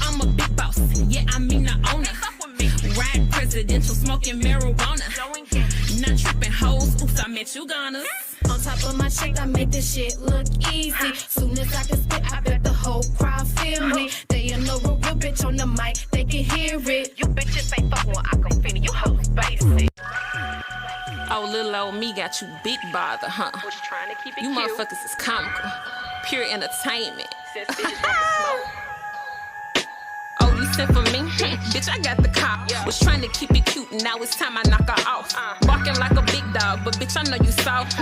I'm a big boss, yeah, I mean I own it. Riding presidential, smoking marijuana. Not tripping hoes, oops, I met you gonna. On top of my shit, I make this shit look easy. Soon as I can spit, I bet the whole crowd feel me. They know a real bitch on the mic, they can hear it. You bitches ain't fucking with Aquafina, you hoes basic. Oh, little old me got you big bother, huh? Was trying to keep it You cute. motherfuckers is comical. Pure entertainment. Since bitches want to smoke. Oh, you sent for me? Bitch, I got the cop. Was trying to keep it cute, and now it's time I knock her off. Barking like a big dog, but bitch, I know you soft.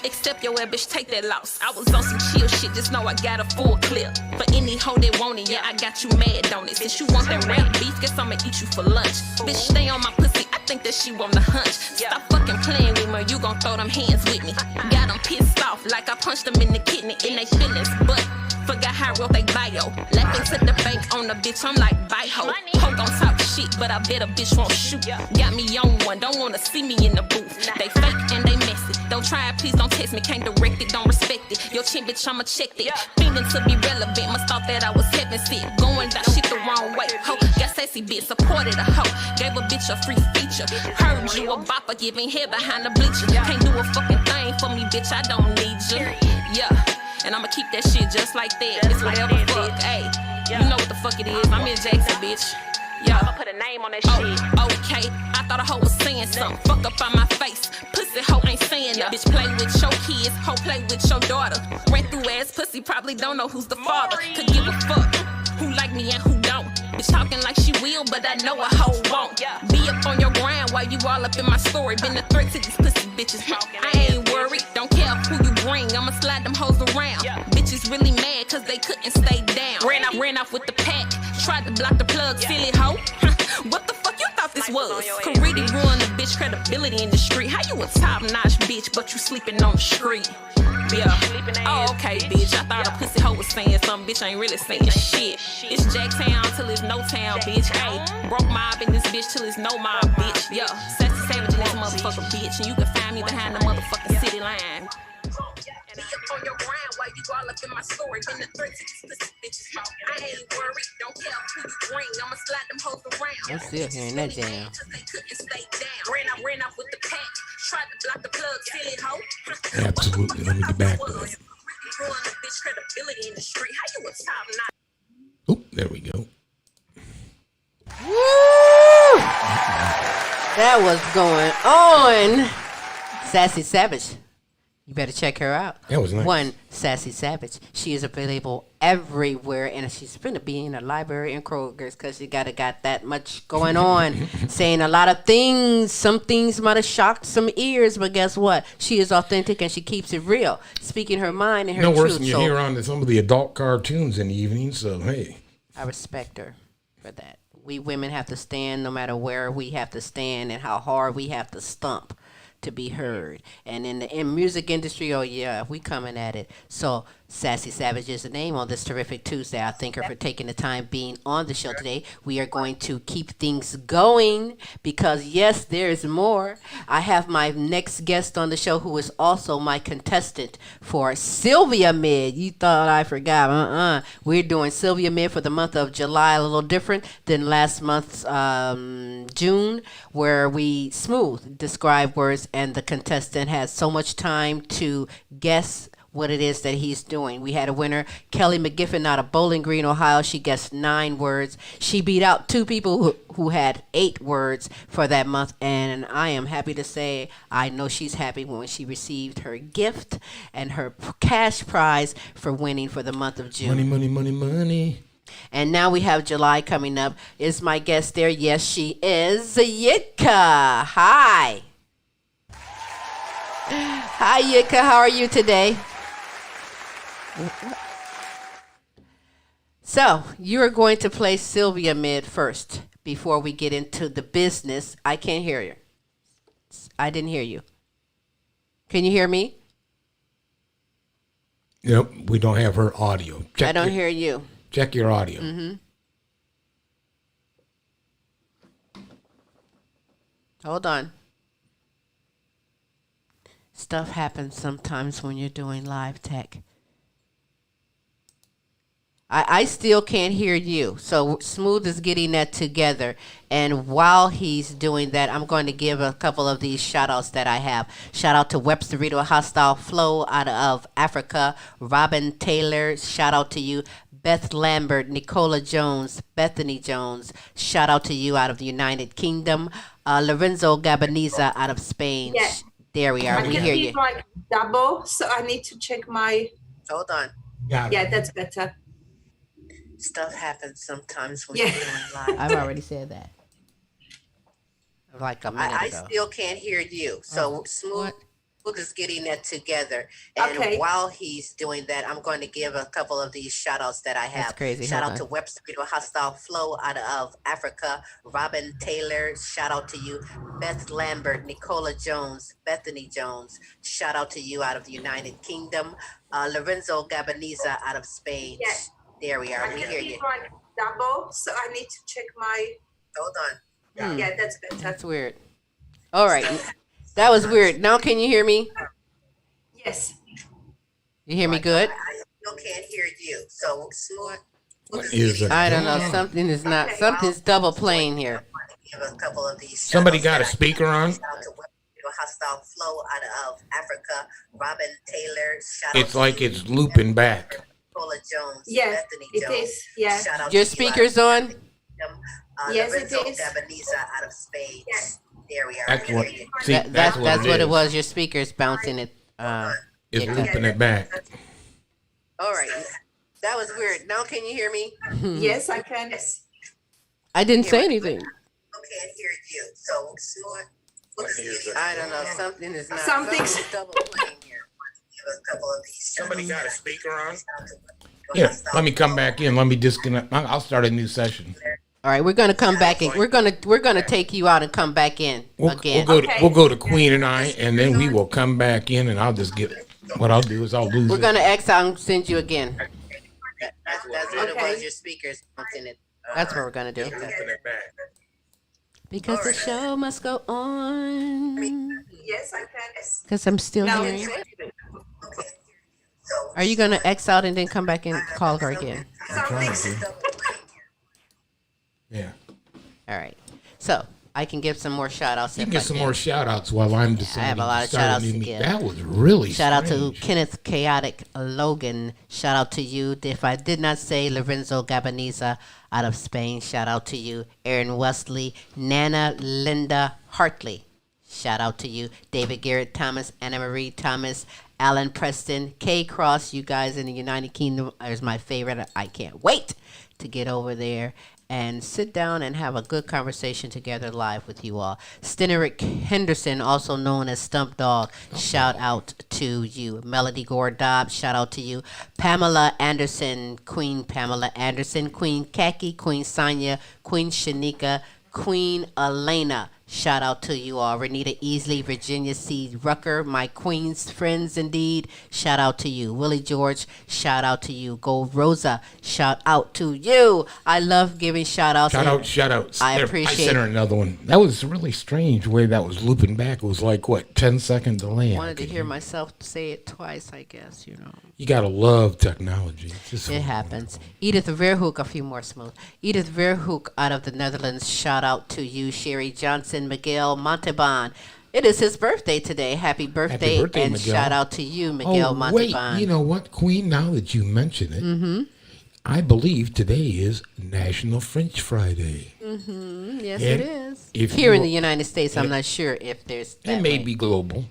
Except your ass, bitch, take that loss. I was on some chill shit, just know I got a full clip. For any hoe that want it, yeah, I got you mad on it. Since you want that rap beef, guess I'ma eat you for lunch. Bitch, stay on my pussy, I think that she want the hunch. Stop fucking playing with me, you gon' throw them hands with me. Got them pissed off, like I punched them in the kidney, in they feelings, but forgot how I wrote they bio. Laughing to the bank on the bitch, I'm like, bye ho. Hoe gon' talk shit, but I bet a bitch won't shoot. Got me on one, don't wanna see me in the booth. They fake and they messy. Don't try it, please don't text me, can't direct it, don't respect it. Your chin, bitch, I'ma check it. Feeling to be relevant, must thought that I was heaven sick. Going that shit the wrong way. Ho, got sassy bitch, supported a hoe. Gave a bitch a free feature. Heard you a bopper, giving head behind the bleachers. Can't do a fucking thing for me, bitch, I don't need you. Yeah. And I'ma keep that shit just like that. It's whatever fuck, ayy. You know what the fuck it is. I'm in Jackson, bitch. Yeah. I'ma put a name on that shit. Okay. I thought a hoe was saying something. Fuck up on my face. Pussy hoe ain't saying that. Bitch play with your kids. Hoe play with your daughter. Ran through ass pussy. Probably don't know who's the father. Could give a fuck who like me and who don't. Bitch talking like she will, but I know a hoe won't. Be up on your grind while you all up in my story. Been a threat to these pussy bitches. I ain't worried. Don't care who you bring. I'ma slide them hoes around. Bitches really mad cause they couldn't stay down. Ran off with the pack. Tried to block the plug, silly hoe. What the fuck you thought this was? Could really ruin a bitch credibility in the street. How you a top-notch bitch, but you sleeping on the street? Yeah. Oh, okay, bitch. I thought a pussy hoe was saying something. Bitch ain't really saying shit. It's Jacktown till it's no town, bitch. Hey, broke mob in this bitch till it's no mob, bitch. Yeah, Sassy Savage in this motherfucker, bitch. And you can find me behind the motherfucking city line. Be up on your grind while you all up in my story. Been the threat to these pussy bitches. I ain't worried. Don't care who you bring. I'ma slide them hoes around. I'm still hearing that jam. They couldn't stay down. Ran off with the pack. Tried to block the plug, silly hoe. Absolutely. Let me get back to it. Ruin a bitch credibility in the street. How you a top notch? Oh, there we go. Woo! That was going on. Sassy Savage. You better check her out. That was nice. One, Sassy Savage. She is available everywhere, and she's going to be in a library in Kroger's because she got that much going on, saying a lot of things. Some things might have shocked some ears, but guess what? She is authentic, and she keeps it real, speaking her mind and her truth. No worse than you hear on some of the adult cartoons in the evening, so hey. I respect her for that. We women have to stand no matter where we have to stand and how hard we have to stomp to be heard. And in the music industry, oh yeah, we coming at it. So Sassy Savage is the name on this terrific Tuesday. I thank her for taking the time being on the show today. We are going to keep things going because yes, there's more. I have my next guest on the show who is also my contestant for Sylvia Mid. You thought I forgot. We're doing Sylvia Mid for the month of July, a little different than last month's June, where we smooth describe words and the contestant has so much time to guess what it is that he's doing. We had a winner, Kelly McGiffin out of Bowling Green, Ohio. She guessed 9 words. She beat out 2 people who had 8 words for that month. And I am happy to say I know she's happy when she received her gift and her cash prize for winning for the month of June. Money, money, money, money. And now we have July coming up. Is my guest there? Yes, she is. Jitka. Hi. Hi, Jitka. How are you today? So, you are going to play Sylvia Mid first before we get into the business. I can't hear you. I didn't hear you. Can you hear me? Yep, we don't have her audio. I don't hear you. Check your audio. Mm-hmm. Hold on. Stuff happens sometimes when you're doing live tech. I still can't hear you. So Smooth is getting that together. And while he's doing that, I'm going to give a couple of these shout outs that I have. Shout out to Websterito Hostile Flow out of Africa. Robin Taylor, shout out to you. Beth Lambert, Nicola Jones, Bethany Jones, shout out to you out of the United Kingdom. Lorenzo Gabaniza out of Spain. Yeah. There we are. We hear you. Like double, so I need to check my. Hold on. Yeah, that's better. Stuff happens sometimes when Yeah. you're doing live. I've already said that. Like a minute ago. I still can't hear you. So Smooth is getting that together. And Okay. while he's doing that, I'm going to give a couple of these shout outs that I have. That's crazy. Shout Hold out on. to Websterito Hostile Flow out of Africa. Robin Taylor, shout out to you. Beth Lambert, Nicola Jones, Bethany Jones, shout out to you out of the United Kingdom. Lorenzo Gabaniza out of Spain. Yeah. There we are. We hear you. Like double, so I need to check my. Hold on. Yeah, that's better. That's weird. All right. That was weird. Now can you hear me? Yes. You hear me good? I still can't hear you. So Smooth. What is it? I don't know. Something is not. Something's double playing here. Give a couple of these. Somebody got a speaker on? Shout out to Hostile Flow out of Africa. Robin Taylor. Shout It's out like to it's looping back. Nicola Jones. Yeah, Bethany it Jones. is. Yeah. Shout out Your to you speaker's out on? of Yes, it Lorenzo is. Gabaniza out of Spain. Yes. There we are. That's We what. hear you. See, That's what it is. was. Your speaker's bouncing it. It's Yeah. looping it back. All right. That was weird. Now can you hear me? Yes, I can. Yes. I didn't say anything. Can't hear you. So Smooth. I don't know. Something is not. Something's- double playing here. Give a couple of these. Somebody got a speaker on? Yeah, let me come back in. Let me disconnect. I'll start a new session. All right, we're gonna come back and we're gonna take you out and come back in again. We'll go to Queen and I, and then we will come back in, and I'll just get. What I'll do is I'll lose We're it. gonna X out and send you again. That's what it Okay. was. Your speakers bouncing it. That's what we're gonna do. Looping it back. Because the show must go on. Yes, I can. Yes. Because I'm still Now hearing it's you. Are you gonna X out and then come back and call her again? I'm trying to. Yeah. All right. So I can give some more shout outs. You can get some more shout outs while I'm deciding. I have a lot of to start shout outs new to meet. give. That was really Shout out to strange. Kenneth Chaotic Logan. Shout out to you. If I did not say Lorenzo Gabaniza out of Spain, shout out to you. Aaron Wesley, Nana Linda Hartley. Shout out to you. David Garrett Thomas, Anna Marie Thomas, Alan Preston, Kay Cross. You guys in the United Kingdom is my favorite. I can't wait to get over there and sit down and have a good conversation together live with you all. Stenerick Henderson, also known as Stump Dog, shout out to you. Melody Gore Dobbs, shout out to you. Pamela Anderson, Queen Pamela Anderson, Queen Khaki, Queen Sonia, Queen Shanika, Queen Elena, Shout out to you all. Renita Easley, Virginia C. Rucker, my Queen's friends indeed. Shout out to you. Willie George, shout out to you. Gold Rosa, shout out to you. I love giving shout outs. Shout outs. I I appreciate sent her another one. That was a really strange way that was looping back. It was like, what, 10-second delay? I wanted to hear myself say it twice, I guess, You got to love technology. It's just It happens. Edith Verhoek, a few more smooth. Edith Verhoek out of the Netherlands, shout out to you. Sherry Johnson, Miguel Montalban. It is his birthday today. Happy birthday, and Miguel. shout out to you, Miguel Montalban. Wait, you know what, Queen, now that you mention it, I believe today is National French Friday. Yes, And it is. if Here in you- the United States, I'm not sure if there's that It may way. be global.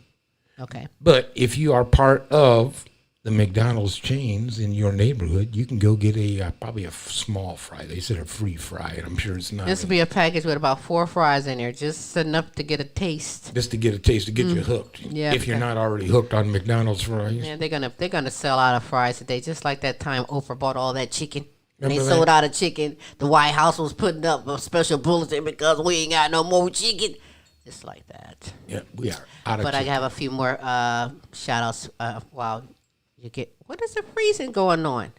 Okay. But if you are part of the McDonald's chains in your neighborhood, you can go get probably a small fry. They said a free fry, and I'm sure it's not. This will be a package with about 4 fries in there, just enough to get a taste. Just to get a taste, to get you hooked. Yeah, If you're okay. not already hooked on McDonald's fries. Man, they're gonna sell out of fries today, just like that time Oprah bought all that chicken. And they Remember sold that? out of chicken. The White House was putting up a special bulletin because we ain't got no more chicken. It's like that. Yeah, we are out of But I chicken. have a few more shout outs while you get. What is the freezing going on?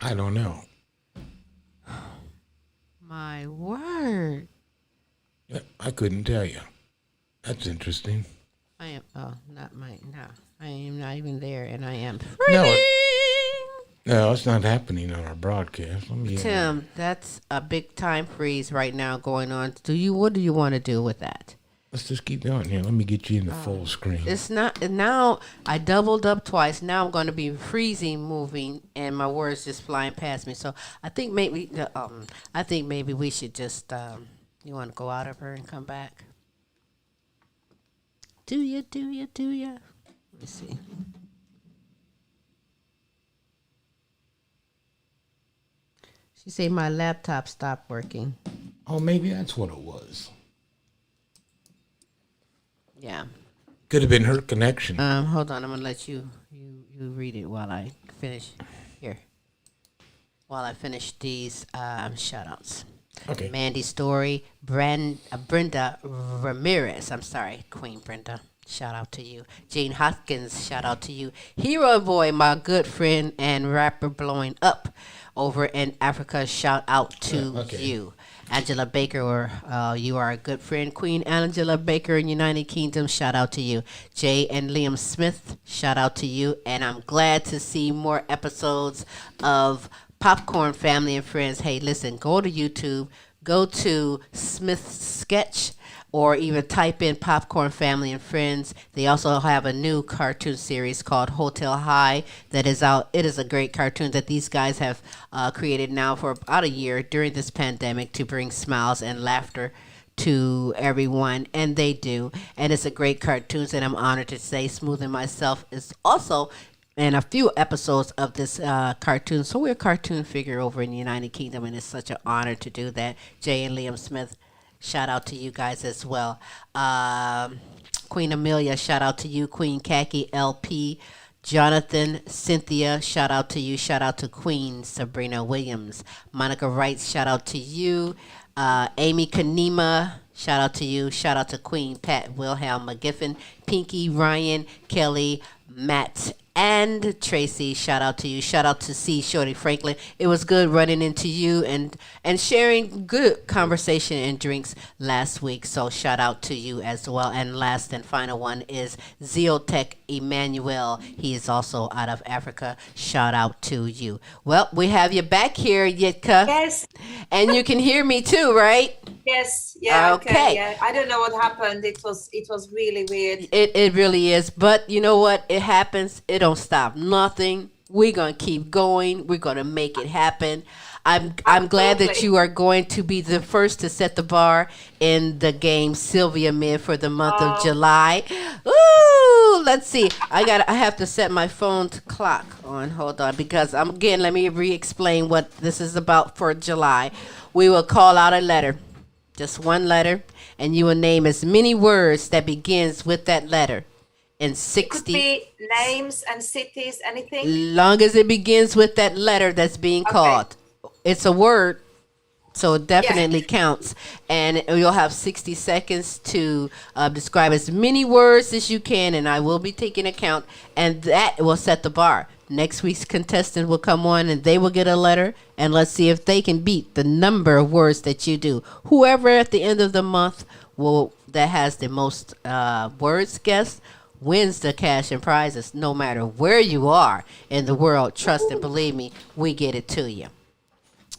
I don't know. My word. Yeah, I couldn't tell you. That's interesting. I am. Oh, not my. No, I am not even there, and I am No, freezing. No, it's not happening on our broadcast. Let me, Tim, that's a big time freeze right now going on. What do you want to do with that? let's just keep going here. Let me get you in the full screen. It's not now. I doubled up twice. Now I'm going to be freezing, moving, and my words just flying past me. So I think maybe we should just. You want to go out of her and come back? Do ya? Let me see. She said my laptop stopped working. Oh, maybe that's what it was. Yeah. Could have been her connection. Hold on. I'm gonna let you read it while I finish here. While I finish these shout outs. Okay. Mandy Story, Brenda Ramirez. I'm sorry, Queen Brenda. Shout out to you. Jane Hoskins, shout out to you. Hero Boy, my good friend and rapper blowing up over in Africa. Shout out to you. Angela Baker, you are a good friend. Queen Angela Baker in United Kingdom, shout out to you. Jay and Liam Smith, shout out to you. And I'm glad to see more episodes of Popcorn Family and Friends. Hey, listen, go to YouTube, go to Smith's Sketch, or even type in Popcorn Family and Friends. They also have a new cartoon series called Hotel High that is out. It is a great cartoon that these guys have created now for about a year during this pandemic to bring smiles and laughter to everyone, and they do. And it's a great cartoon, and I'm honored to say Smooth and myself is also in a few episodes of this cartoon. So we're a cartoon figure over in the United Kingdom, and it's such an honor to do that. Jay and Liam Smith, shout out to you guys as well. Queen Amelia, shout out to you. Queen Khaki LP, Jonathan, Cynthia, shout out to you. Shout out to Queen Sabrina Williams. Monica Wright, shout out to you. Amy Kanema, shout out to you. Shout out to Queen Pat Wilhelm McGiffin, Pinky, Ryan, Kelly, Matt, and Tracy, shout out to you. Shout out to C. Shorty Franklin. It was good running into you and sharing good conversation and drinks last week. So shout out to you as well. And last and final one is Zeotech Emmanuel. He is also out of Africa. Shout out to you. Well, we have you back here, Jitka. Yes. And you can hear me too, right? Yes. Yeah. Okay. Yeah. I don't know what happened. It was really weird. It really is. But you know what? It happens. It don't stop nothing. We're gonna keep going. We're gonna make it happen. I'm glad that you are going to be the first to set the bar in the game Sylvia Mid for the month of July. Ooh, let's see. I have to set my phone to clock on. Hold on, because let me re-explain what this is about for July. We will call out a letter, just one letter, and you will name as many words that begins with that letter. In 60 Could be names and cities, anything. long as it begins with that letter that's being called. It's a word. So it definitely counts. And you'll have 60 seconds to describe as many words as you can, and I will be taking account, and that will set the bar. Next week's contestant will come on, and they will get a letter, and let's see if they can beat the number of words that you do. Whoever at the end of the month that has the most words guessed wins the cash and prizes, no matter where you are in the world. Trust and believe me, we get it to you.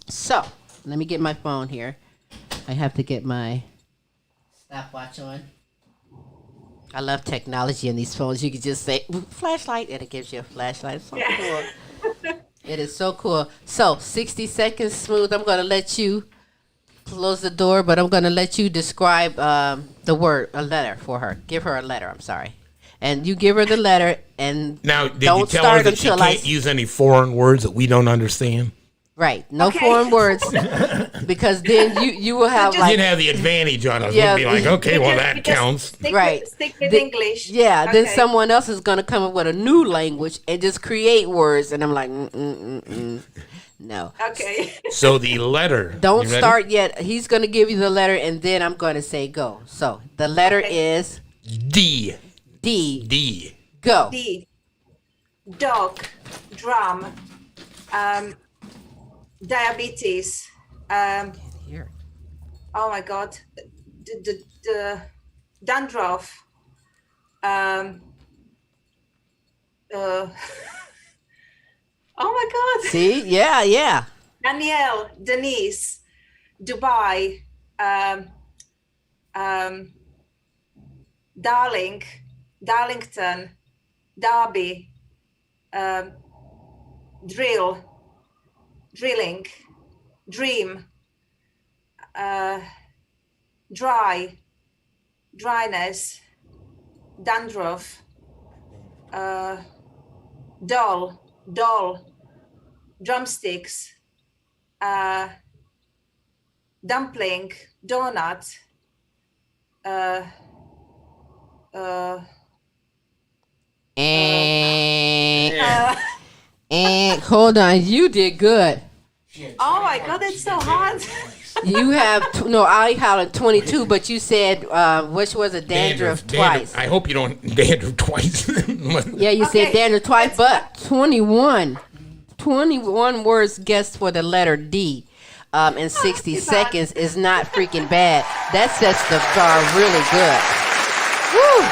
So, let me get my phone here. I have to get my stopwatch on. I love technology in these phones. You can just say, flashlight, and it gives you a flashlight. It's so cool. It is so cool. So, 60 seconds, Smooth. I'm going to let you close the door, but I'm going to let you describe the word, a letter for her. Give her a letter, I'm sorry. And you give her the letter, and now, did you tell her that she can't use any foreign words that we don't understand? Right, no foreign words, because then you will have you'd have the advantage on us. We'd be like, okay, well that counts. Stick with English. Yeah, okay. Then someone else is going to come up with a new language and just create words, and I'm like, no. Okay. So the letter. Don't start yet. He's going to give you the letter, and then I'm going to say go. So the letter is D. D. D. Go. D. Dog. Drum. Diabetes. Here. Oh my God. The dandruff. Oh my God. See? Yeah. Danielle, Denise, Dubai, Darlington, Derby, drilling, dream, dryness, dandruff, doll, drumsticks, dumpling, donut, and hold on, you did good. Oh my God, it's so hard. You have I had 22, but you said which was a dandruff twice. I hope you don't dandruff twice. Yeah, you said dandruff twice, but 21 words guessed for the letter D. In 60 seconds is not freaking bad. That sets the bar really good. Woo!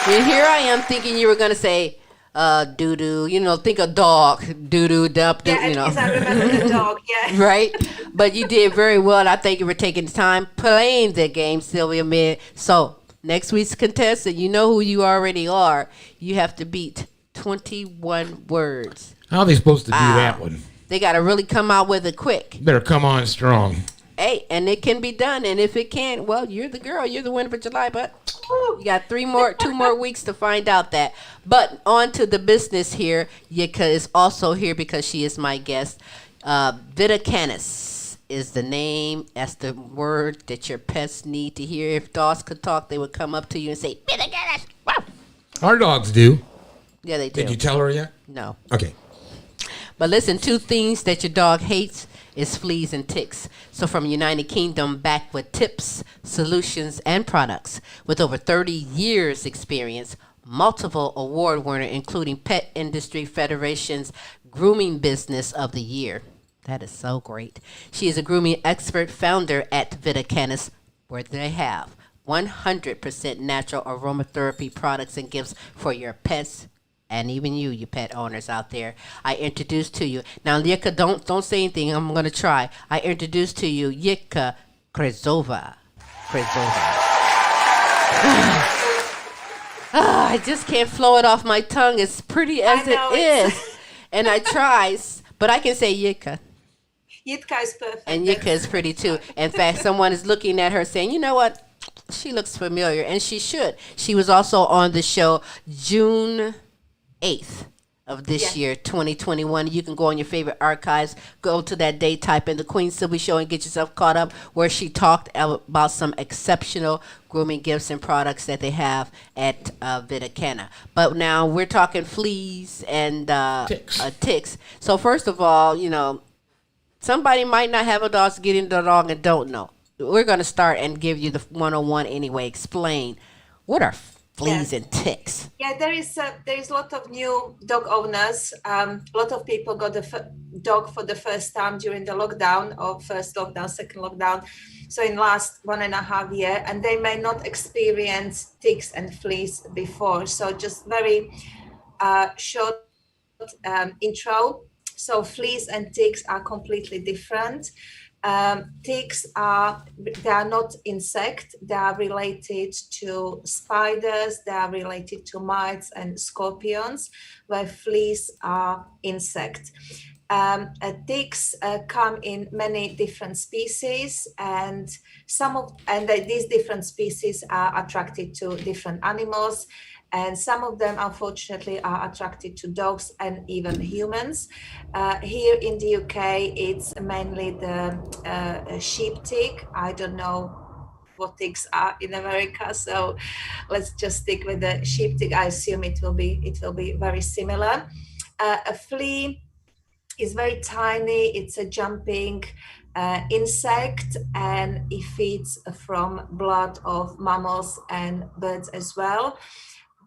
And here I am thinking you were gonna say doo-doo, think of dog, doo-doo, dup, yeah, Because I remember the dog, yeah. Right? But you did very well, and I thank you for taking the time playing the game, Sylvia Mid. So, next week's contestant, you know who you already are. You have to beat 21 words. How are they supposed to do that one? They got to really come out with it quick. Better come on strong. Hey, and it can be done. And if it can't, well, you're the girl. You're the winner for July. But you got 2 more weeks to find out that. But on to the business here. Jitka is also here because she is my guest. Vita Canis is the name. That's the word that your pets need to hear. If dogs could talk, they would come up to you and say, Vita Canis. Wow. Our dogs do. Yeah, they do. Did you tell her yet? No. Okay. But listen, 2 things that your dog hates is fleas and ticks. So from United Kingdom, back with tips, solutions, and products. With over 30 years experience, multiple award winner, including Pet Industry Federation's Grooming Business of the Year. That is so great. She is a grooming expert, founder at Vita Canis, where they have 100% natural aromatherapy products and gifts for your pets, and even you pet owners out there. I introduce to you now, Jitka. Don't say anything. I'm gonna try. I introduce to you Jitka Krizova. I just can't flow it off my tongue as pretty as it is, and I try, but I can say Jitka. Jitka is perfect. And Jitka is pretty too. In fact, someone is looking at her saying, you know what? She looks familiar, and she should. She was also on the show June 8th of this year, 2021. You can go on your favorite archives, go to that day, type in the Queen Silvy Show and get yourself caught up, where she talked about some exceptional grooming gifts and products that they have at Vita Canis. But now we're talking fleas and ticks. So first of all, somebody might not have a dog, getting the dog and don't know. We're going to start and give you the 101 anyway. Explain, what are fleas and ticks? Yeah, there is a lot of new dog owners. A lot of people got a dog for the first time during the lockdown, or first lockdown, second lockdown. So in last 1.5 years, and they may not experience ticks and fleas before. So just very short intro. So fleas and ticks are completely different. Ticks they are not insect. They are related to spiders. They are related to mites and scorpions, where fleas are insect. Ticks come in many different species, and these different species are attracted to different animals. And some of them, unfortunately, are attracted to dogs and even humans. Here in the UK, it's mainly the sheep tick. I don't know what ticks are in America, so let's just stick with the sheep tick. I assume it will be very similar. A flea is very tiny. It's a jumping insect, and it feeds from blood of mammals and birds as well.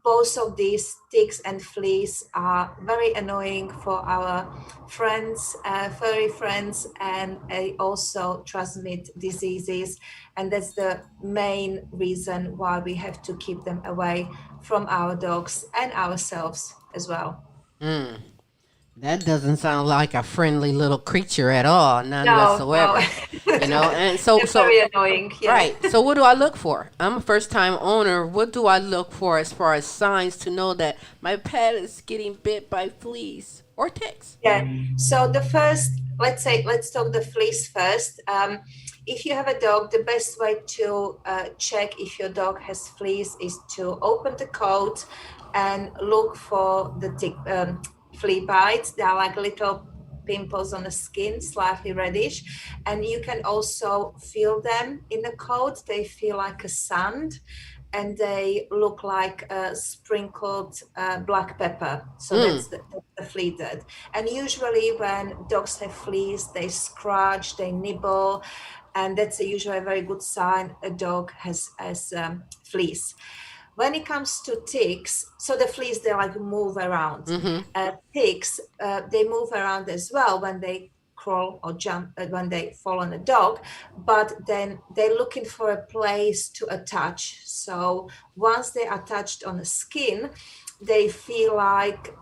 Both of these ticks and fleas are very annoying for our friends, furry friends, and they also transmit diseases. And that's the main reason why we have to keep them away from our dogs and ourselves as well. That doesn't sound like a friendly little creature at all, none whatsoever. No. And so very annoying. Yeah. Right. So what do I look for? I'm a first-time owner. What do I look for as far as signs to know that my pet is getting bit by fleas or ticks? Yeah. So the first, let's talk the fleas first. If you have a dog, the best way to check if your dog has fleas is to open the coat and look for the tick. Flea bites. They are like little pimples on the skin, slightly reddish, and you can also feel them in the coat. They feel like a sand, and they look like sprinkled black pepper. So that's the flea dirt. And usually when dogs have fleas, they scratch, they nibble, and that's usually a very good sign a dog has fleas. When it comes to ticks, so the fleas, they like move around. Ticks, they move around as well when they crawl or jump, when they fall on a dog, but then they're looking for a place to attach. So once they are attached on the skin, they feel like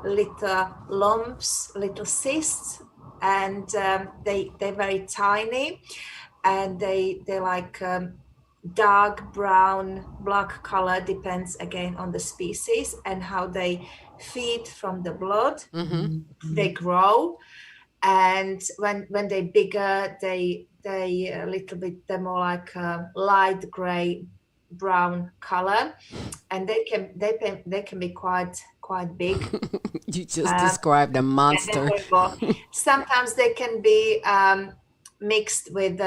little lumps, little cysts, and they're very tiny, and they're like dark brown, black color, depends again on the species and how they feed from the blood. They grow, and when they're bigger, they a little bit, they're more like a light gray brown color, and they can be quite big. You just described a monster. Sometimes they can be mixed with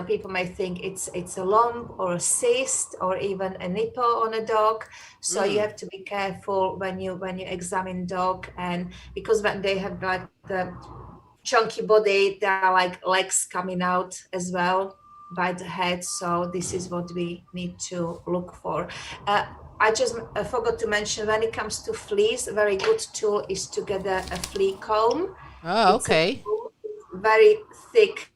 people may think it's a lump or a cyst or even a nipple on a dog. So you have to be careful when you examine dog, and because when they have like the chunky body, there are like legs coming out as well by the head. So this is what we need to look for. I just forgot to mention, when it comes to fleas, a very good tool is to get a flea comb. Oh, okay. Very thick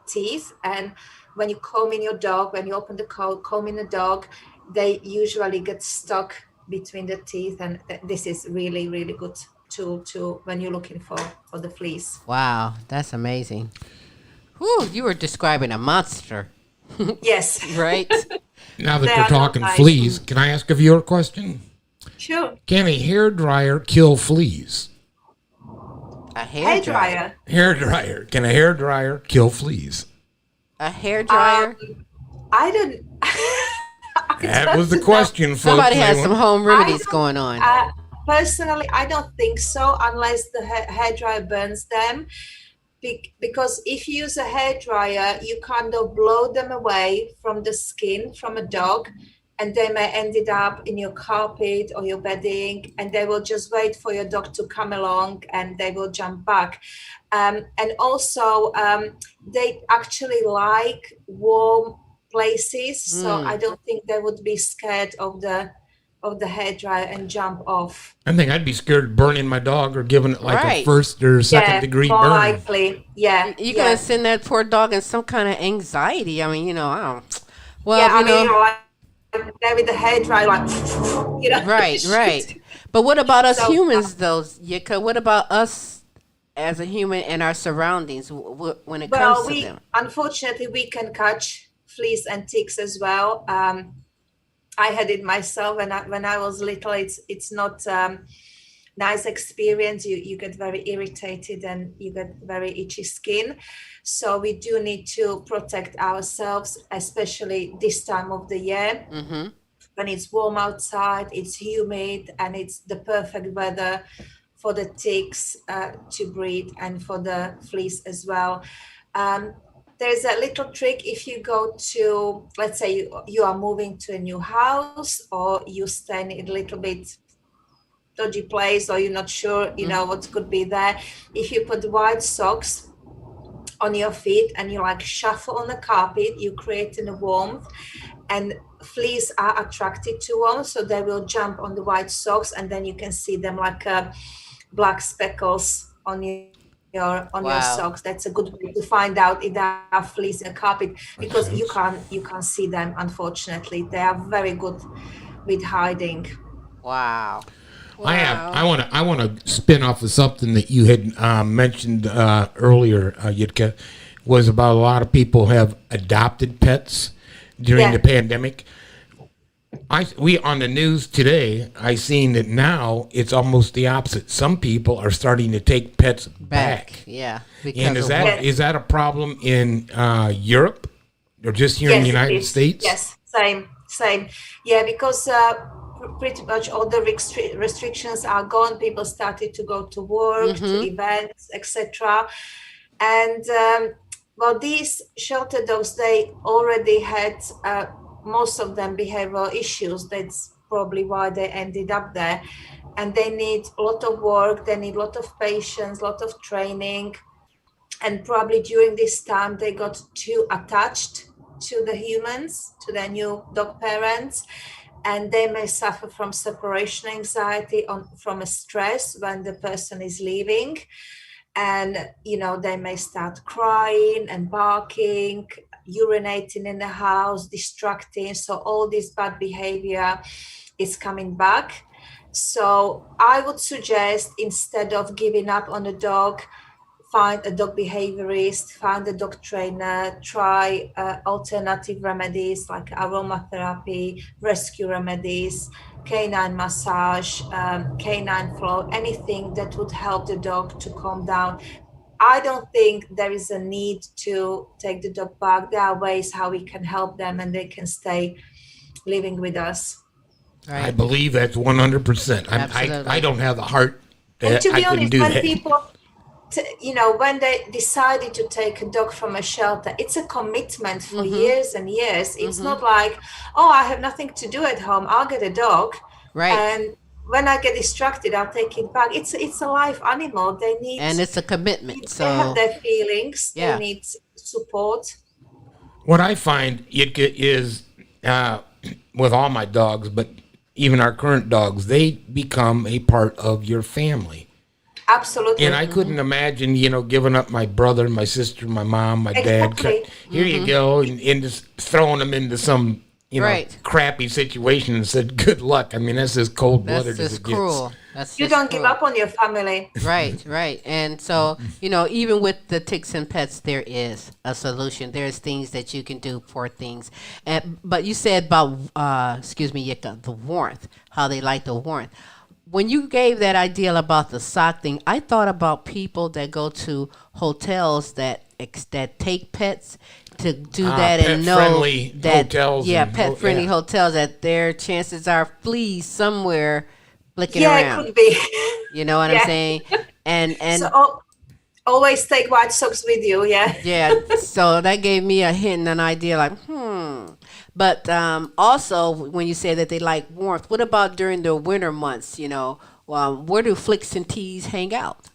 teeth, and when you comb in your dog, when you open the comb in the dog, they usually get stuck between the teeth, and this is really, really good tool to when you're looking for the fleas. Wow, that's amazing. Whew, you were describing a monster. Yes. Right? Now that we're talking fleas, can I ask a viewer question? Sure. Can a hairdryer kill fleas? A hairdryer? Hairdryer. Can a hairdryer kill fleas? A hairdryer? I don't... That was the question, folks. Somebody has some home remedies going on. Personally, I don't think so, unless the hairdryer burns them. Because if you use a hairdryer, you kind of blow them away from the skin from a dog, and they may ended up in your carpet or your bedding, and they will just wait for your dog to come along and they will jump back. And also they actually like warm places, so I don't think they would be scared of the hairdryer and jump off. I think I'd be scared of burning my dog or giving it like Right. a first or second degree more burn. likely. Yeah, You're gonna send that poor dog in some kind of anxiety. I mean, I don't. Well, yeah. I mean, like there with the hairdryer, like Right. But what about us So, humans, though, Jitka? What about us as a human and our surroundings when it comes to them? Unfortunately, we can catch fleas and ticks as well. I had it myself when I was little. It's not nice experience. You get very irritated and you get very itchy skin. So we do need to protect ourselves, especially this time of the year. When it's warm outside, it's humid, and it's the perfect weather for the ticks to breed and for the fleas as well. There's a little trick if you go to, let's say you are moving to a new house, or you stay in a little bit dodgy place, or you're not sure, what could be there. If you put white socks on your feet and you like shuffle on the carpet, you create a warmth, and fleas are attracted to warmth, so they will jump on the white socks, and then you can see them like black speckles on your socks. That's a good way to find out if there are fleas in the carpet, because you can't see them, unfortunately. They are very good with hiding. Wow. I want to spin off of something that you had mentioned earlier, Jitka, was about a lot of people have adopted pets during the pandemic. We on the news today, I seen that now it's almost the opposite. Some people are starting to take pets back. Yeah. And is that a problem in Europe or just here in the United States? Yes, same. Yeah, because pretty much all the restrictions are gone. People started to go to work, to events, etc. And these shelter dogs, they already had most of them behavioral issues. That's probably why they ended up there. And they need a lot of work, they need a lot of patience, a lot of training. And probably during this time, they got too attached to the humans, to their new dog parents. And they may suffer from separation anxiety, from a stress when the person is leaving. And, they may start crying and barking, urinating in the house, distracting. So all this bad behavior is coming back. So I would suggest, instead of giving up on a dog, find a dog behaviorist, find a dog trainer, try alternative remedies like aromatherapy, rescue remedies, canine massage, canine flow, anything that would help the dog to calm down. I don't think there is a need to take the dog back. There are ways how we can help them and they can stay living with us. Right. I believe that's 100%. I don't have the heart that and to be I honest, do when that. people, when they decided to take a dog from a shelter, it's a commitment for years and years. It's not like, I have nothing to do at home, I'll get a dog. Right. And when I get distracted, I'll take it back. It's a live animal. They need, and it's a commitment. So they have their feelings. Yeah. They need support. What I find, Jitka, is with all my dogs, but even our current dogs, they become a part of your family. Absolutely. And I couldn't imagine, giving up my brother, my sister, my mom, my dad. Here you go, and just throwing them into some, crappy situation and said, good luck. I mean, that's as cold-blooded as it cruel. gets. You don't give up on your family. Right. And so, even with the ticks and pets, there is a solution. There's things that you can do for things. But you said about, Jitka, the warmth, how they like the warmth. When you gave that idea about the sock thing, I thought about people that go to hotels that take pets to do that and know that hotels pet-friendly hotels, that their chances are fleas somewhere flicking around. Yeah, it could be. You know what I'm saying? And so always take white socks with you, Yeah, so that gave me a hint and an idea like, But also, when you say that they like warmth, what about during the winter months? Where do flicks and teas hang out?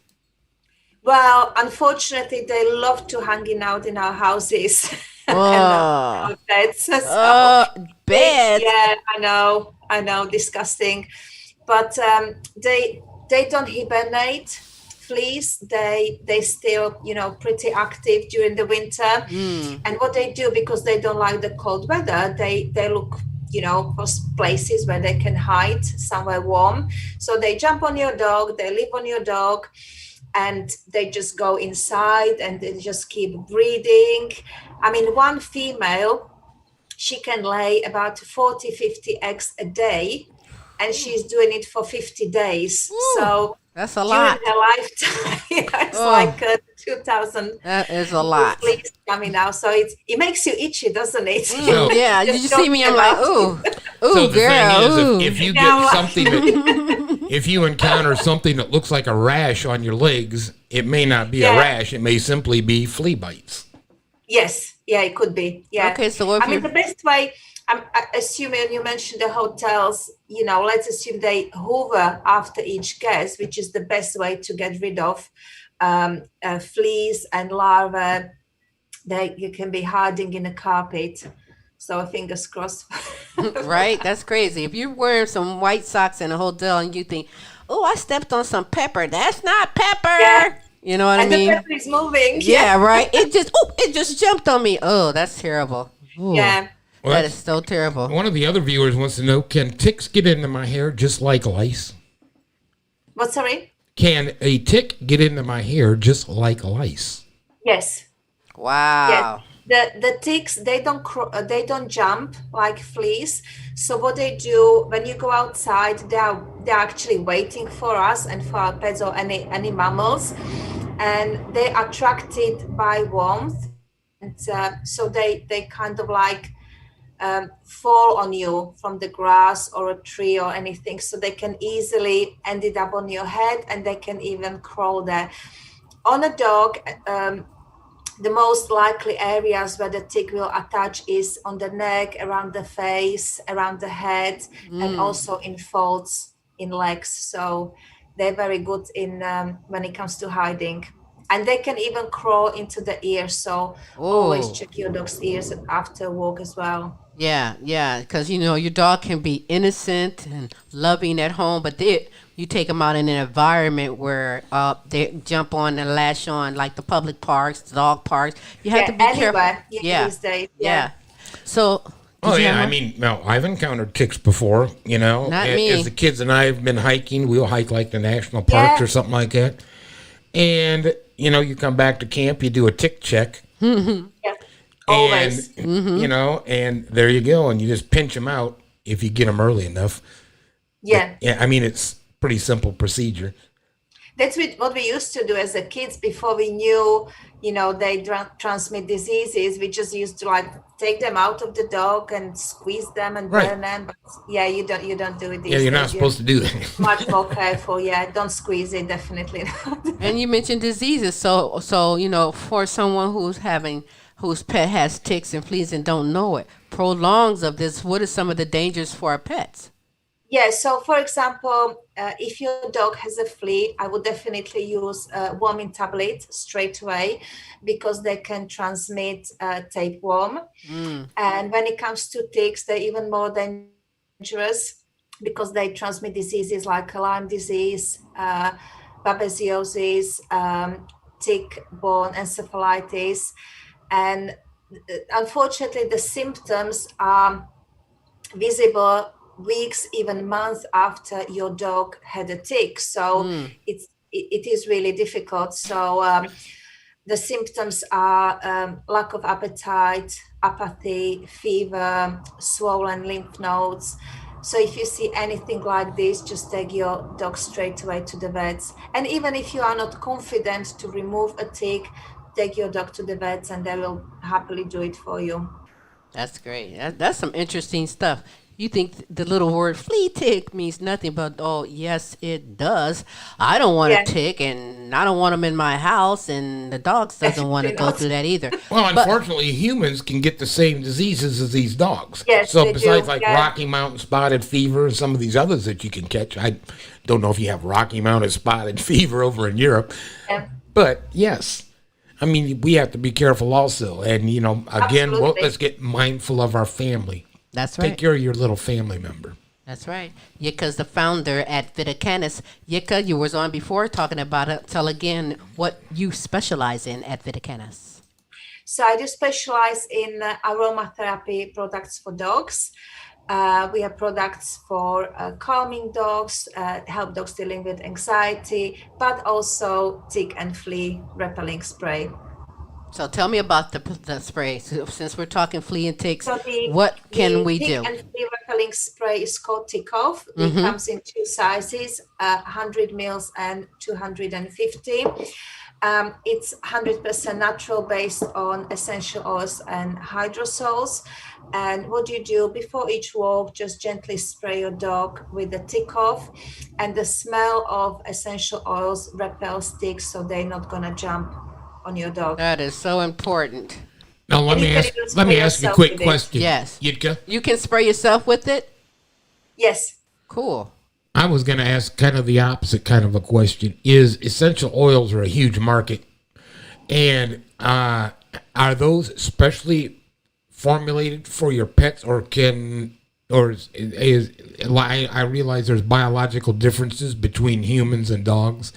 Well, unfortunately, they love to hanging out in our houses and Oh, our beds. So, beds. yeah, I know, disgusting. But they don't hibernate. Fleas, they still, pretty active during the winter. And what they do, because they don't like the cold weather, they look, for places where they can hide somewhere warm. So they jump on your dog, they live on your dog, and they just go inside and they just keep breeding. I mean, one female, she can lay about 40, 50 eggs a day, and she's doing it for 50 days. So that's a during lot. her lifetime, it's like 2,000 That is a lot. fleas coming out. So it makes you itchy, doesn't it? Yeah, did you see me? I'm like, ooh, So the girl. thing is, Ooh. if you Now, get something that, if you encounter something that looks like a rash on your legs, it may not be a Yeah. rash. It may simply be flea bites. Yes, yeah, it could be. Yeah. Okay, so if I mean, you the best way, I'm assuming you mentioned the hotels, let's assume they hoover after each guest, which is the best way to get rid of fleas and larvae. You can be hiding in a carpet. So fingers crossed. right, that's crazy. If you're wearing some white socks in a hotel and you think, oh, I stepped on some pepper, that's not pepper. Yeah. You know what I And mean? the pepper is moving. Yeah, right. It just jumped on me. Oh, that's terrible. Ooh, Yeah. Well, that is so terrible. One of the other viewers wants to know, can ticks get into my hair just like lice? What, sorry? Can a tick get into my hair just like lice? Yes. Wow. The ticks, they don't jump like fleas. So what they do when you go outside, they're actually waiting for us and for our pets or any mammals, and they're attracted by warmth, and so they kind of like fall on you from the grass or a tree or anything, so they can easily end it up on your head, and they can even crawl there. On a dog, the most likely areas where the tick will attach is on the neck, around the face, around the head, and also in folds in legs. So they're very good in when it comes to hiding. And they can even crawl into the ears. So always check your dog's ears after a walk as well. Yeah, because your dog can be innocent and loving at home, but you take them out in an environment where they jump on and lash on, like the public parks, the dog parks. You have to be careful. These days. Yeah. So. Oh yeah, I mean, no, I've encountered ticks before. Not me. As the kids and I have been hiking, we'll hike like the national parks or something like that, and you come back to camp, you do a tick check. Yeah. Always. And, and there you go. And you just pinch them out if you get them early enough. Yeah. Yeah. I mean, it's pretty simple procedure. That's what we used to do as a kids before we knew, they transmit diseases. We just used to take them out of the dog and squeeze them and burn them. But yeah, you don't do it. Yeah, you're not supposed to do that. Much more careful. Yeah, don't squeeze it. Definitely not. And you mentioned diseases. So for someone whose pet has ticks and fleas and don't know it, prolongs of this, what are some of the dangers for our pets? Yeah, so for example, if your dog has a flea, I would definitely use a warming tablet straight away, because they can transmit tapeworm. And when it comes to ticks, they're even more dangerous because they transmit diseases like Lyme disease, babesiosis, tick-borne encephalitis. And unfortunately, the symptoms are visible weeks, even months after your dog had a tick. So it is really difficult. So the symptoms are lack of appetite, apathy, fever, swollen lymph nodes. So if you see anything like this, just take your dog straight away to the vets. And even if you are not confident to remove a tick, take your dog to the vets and they will happily do it for you. That's great. That's some interesting stuff. You think the little word flea tick means nothing, but oh, yes, it does. I don't want a tick, and I don't want them in my house, and the dogs doesn't want to go through that either. Well, unfortunately, humans can get the same diseases as these dogs. Yes, so they besides do, like yeah. Rocky Mountain spotted fever and some of these others that you can catch, I don't know if you have Rocky Mountain spotted fever over in Europe, but yes. I mean, we have to be careful also. And, you know, again, let's get mindful of our family. That's right. Take care of your little family member. That's right. Jitka's the founder at Vita Canis. Jitka, you was on before talking about it. Tell again what you specialize in at Vita Canis. So I do specialize in aromatherapy products for dogs. We have products for calming dogs, help dogs dealing with anxiety, but also tick and flea repelling spray. So tell me about the spray. So since we're talking flea and ticks, So what can we tick do? and flea repelling spray is called Tick Off. It comes in two sizes, 100 mils and 250. It's 100% natural, based on essential oils and hydrosols. And what you do before each walk, just gently spray your dog with the Tick Off, and the smell of essential oils repels ticks, so they're not gonna jump on your dog. That is so important. Now let me ask you a quick question. Yes. Jitka? You can spray yourself with it? Yes. Cool. I was going to ask kind of the opposite kind of a question. Is essential oils are a huge market, and are those specially formulated for your pets, or I realize there's biological differences between humans and dogs.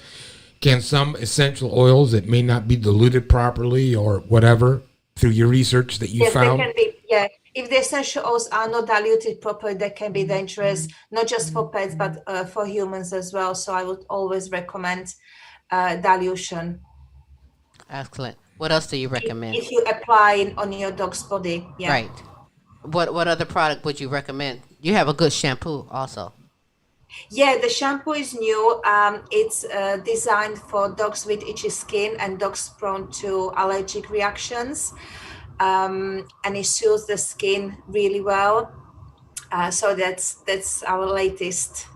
Can some essential oils that may not be diluted properly or whatever, through your research that you found? They can be, yeah. If the essential oils are not diluted properly, they can be dangerous, not just for pets, but for humans as well. So I would always recommend dilution. Excellent. What else do you recommend? If you apply on your dog's body, yeah. Right. What other product would you recommend? You have a good shampoo also. Yeah, the shampoo is new. It's designed for dogs with itchy skin and dogs prone to allergic reactions. And it soothes the skin really well. So that's our latest.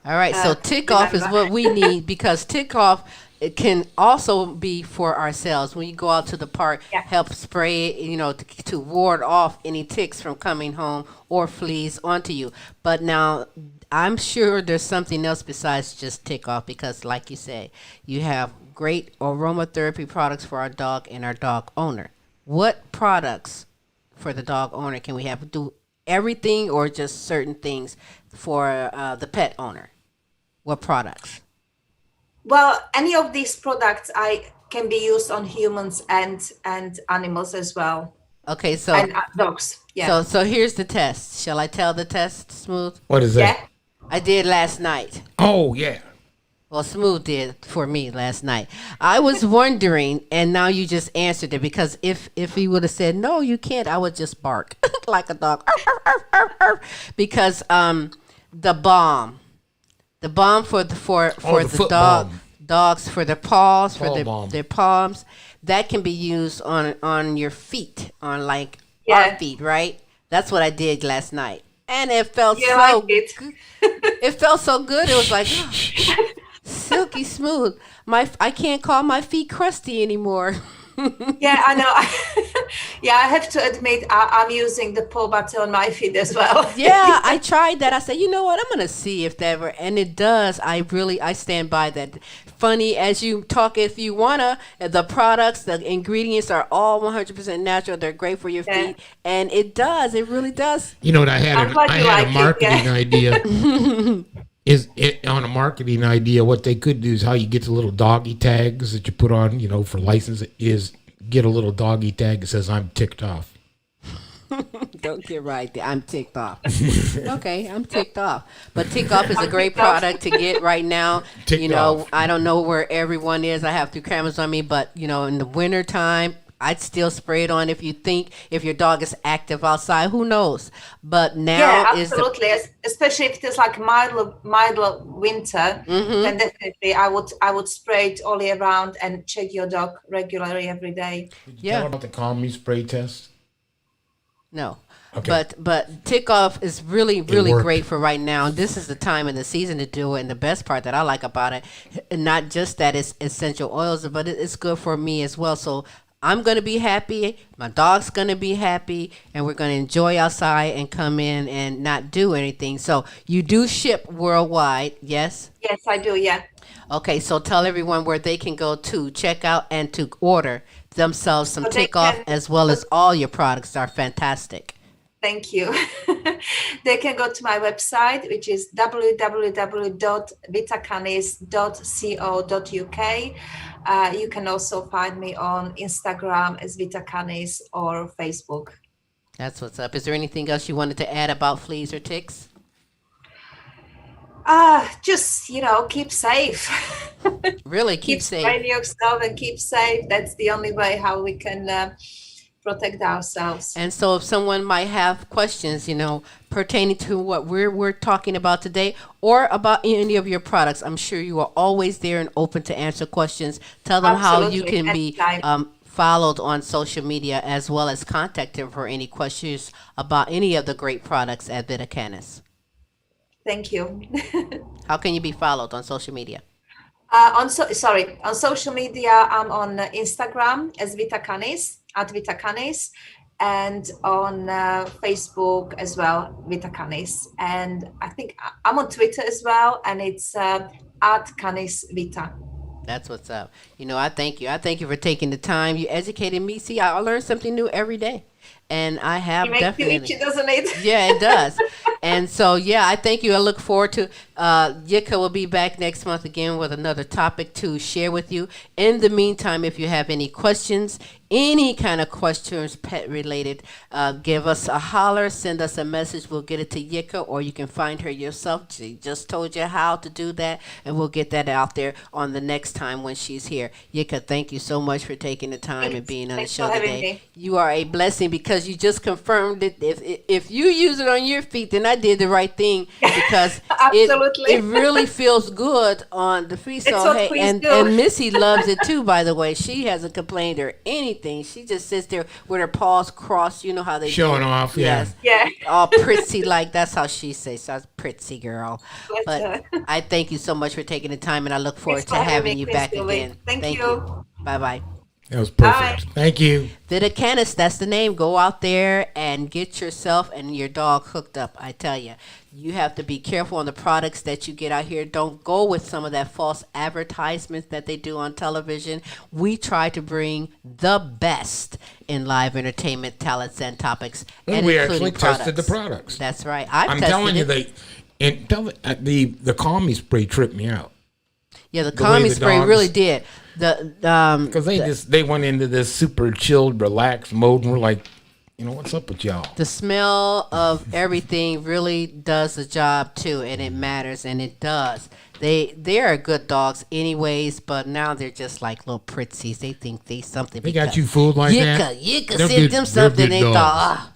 All right. So Tick Off is what we need, because Tick Off, it can also be for ourselves. When you go out to the park, help spray, to ward off any ticks from coming home or fleas onto you. But now I'm sure there's something else besides just Tick Off, because like you say, you have great aromatherapy products for our dog and our dog owner. What products for the dog owner can we have? Do everything or just certain things for the pet owner? What products? Well, any of these products can be used on humans and animals as well. Okay, so and dogs. Yeah. So here's the test. Shall I tell the test, Smooth? What is that? Yeah. I did last night. Oh, yeah. Well, Smooth did for me last night. I was wondering, and now you just answered it, because if he would have said, no, you can't, I would just bark like a dog. Because the balm for the dog, dogs, for their paws, for their palms, that can be used on your feet, on like our feet, right? That's what I did last night. And it felt so good. It felt so good. It was like silky smooth. I can't call my feet crusty anymore. Yeah, I know. Yeah, I have to admit, I'm using the paw butter on my feet as well. Yeah, I tried that. I said, you know what? I'm going to see if that ever, and it does. I stand by that. Funny as you talk, if you want to, the products, the ingredients are all 100% natural. They're great for your feet. And it does. It really does. You know what? I had a marketing idea. On a marketing idea, what they could do is how you get the little doggy tags that you put on, for license, is get a little doggy tag that says "I'm ticked off." Don't get right there. I'm ticked off. Okay, I'm ticked off. But Tick Off is a great product to get right now. Ticked off. I don't know where everyone is. I have 2 cameras on me, but in the winter time, I'd still spray it on if your dog is active outside. Who knows? But now absolutely. Especially if there's like milder winter, then definitely I would spray it all year round and check your dog regularly every day. Did you tell about the Calm Me spray test? No. Okay. But tick off is really worked. great for right now. This is the time in the season to do it, and the best part that I like about it, not just that it's essential oils, but it's good for me as well. So I'm gonna be happy. My dog's gonna be happy, and we're gonna enjoy outside and come in and not do anything. So you do ship worldwide, yes? Yes, I do. Yeah. Okay, so tell everyone where they can go to check out and to order themselves some So they tick off, can- as well as all your products are fantastic. Thank you. They can go to my website, which is www.vitacanis.co.uk. You can also find me on Instagram as Vita Canis or Facebook. That's what's up. Is there anything else you wanted to add about fleas or ticks? Just, keep safe. Really, Keep keep safe. spraying yourself and keep safe. That's the only way how we can protect ourselves. And so if someone might have questions, pertaining to what we're talking about today or about any of your products, I'm sure you are always there and open to answer questions. Tell them how you Absolutely. can be Anytime. followed on social media, as well as contact them for any questions about any of the great products at Vita Canis. Thank you. How can you be followed on social media? On social media, I'm on Instagram as Vita Canis, at Vita Canis, and on Facebook as well, Vita Canis. And I think I'm on Twitter as well, and it's at Canis Vita. That's what's up. I thank you. I thank you for taking the time. You educated me. See, I learn something new every day. And I have It makes definitely. you itchy, doesn't it? Yeah, it does. And so, I thank you. I look forward to Jitka will be back next month again with another topic to share with you. In the meantime, if you have any questions, any kind of questions pet related, give us a holler, send us a message. We'll get it to Jitka, or you can find her yourself. She just told you how to do that, and we'll get that out there on the next time when she's here. Jitka, thank you so much for taking the time and being on the Thanks show for having today. me. You are a blessing because you just confirmed it. If you use it on your feet, then I did the right thing, because Absolutely. it really feels good on the feet. It's what queens and do. Missy loves it too, by the way. She hasn't complained or anything. She just sits there with her paws crossed. You know how they Showing do. off, Yes. Yeah. All pretty, like that's how she says. So pretty girl. Bless But her. I thank you so much for taking the time, and I look forward Thanks to for having having you me, back Queen Silvy. again. Thank you. Bye bye. That was perfect. Bye. Thank you. Vita Canis, that's the name. Go out there and get yourself and your dog hooked up. I tell you, you have to be careful on the products that you get out here. Don't go with some of that false advertisements that they do on television. We try to bring the best in live entertainment, talents, and topics, and we including actually tested the products. That's right. I've I'm tested telling you, it. the calming spray tripped me out. Yeah, the way calming the spray dogs- really did. Because they went into this super chilled, relaxed mode, and we're like, what's up with y'all? The smell of everything really does the job too, and it matters, and it does. They are good dogs anyways, but now they're just like little pretzies. They think they something. They got you fooled like that? Jitka They're sent good- them they're something. good They dogs. thought,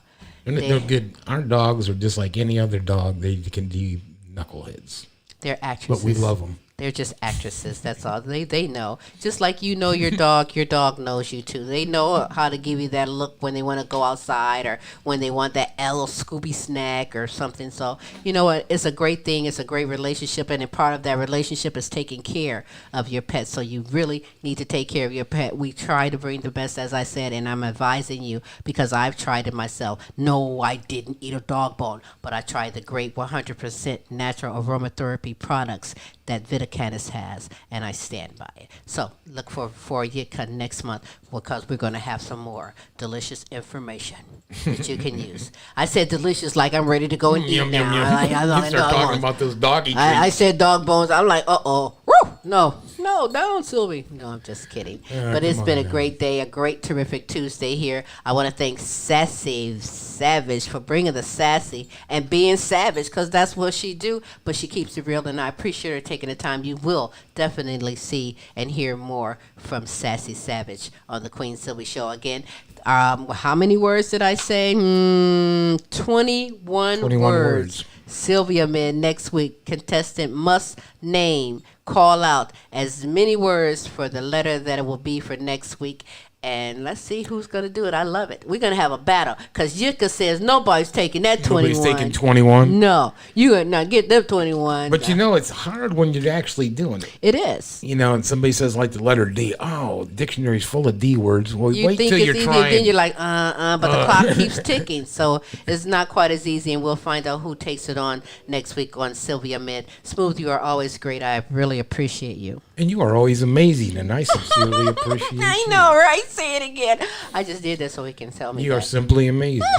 They're good. Our dogs are just like any other dog. They can be knuckleheads, they're actresses. but we love them. They're just actresses. That's all. They know. Just like you know your dog knows you too. They know how to give you that look when they want to go outside, or when they want that little Scooby snack or something. So, you know what? It's a great thing. It's a great relationship. And a part of that relationship is taking care of your pet. So you really need to take care of your pet. We try to bring the best, as I said, and I'm advising you because I've tried it myself. No, I didn't eat a dog bone, but I tried the great 100% natural aromatherapy products that Vita Canis has, and I stand by it. So look for Jitka next month, because we're going to have some more delicious information that you can use. I said delicious like I'm ready to go and eat Yum, now. yum, yum. I You start talking about those doggy treats. I said dog bones. I'm like, uh-oh. Woo! No, don't, Sylvie. No, I'm just kidding. But it's come been on a now. great day, a great, terrific Tuesday here. I want to thank Sassy Savage for bringing the sassy and being savage, because that's what she do, but she keeps it real, and I appreciate her taking the time. You will definitely see and hear more from Sassy Savage on the Queen Silvy Show. Again, how many words did I say? 21 words. Sylvia Man next week. Contestant must name, call out as many words for the letter that it will be for next week. And let's see who's going to do it. I love it. We're going to have a battle. Because Jitka says nobody's taking that 21. Nobody's taking 21? No. You would not get them 21. But it's hard when you're actually doing it. It is. And somebody says like the letter D. Oh, dictionary's full of D words. Well, you wait think till it's you're easy, trying. then you're like, but the clock keeps ticking. So it's not quite as easy. And we'll find out who takes it on next week on Sylvia Mid. Smooth, you are always great. I really appreciate you. And you are always amazing. And I sincerely appreciate you. I know, right? Say it again. I just did that so he can tell me You are simply amazing.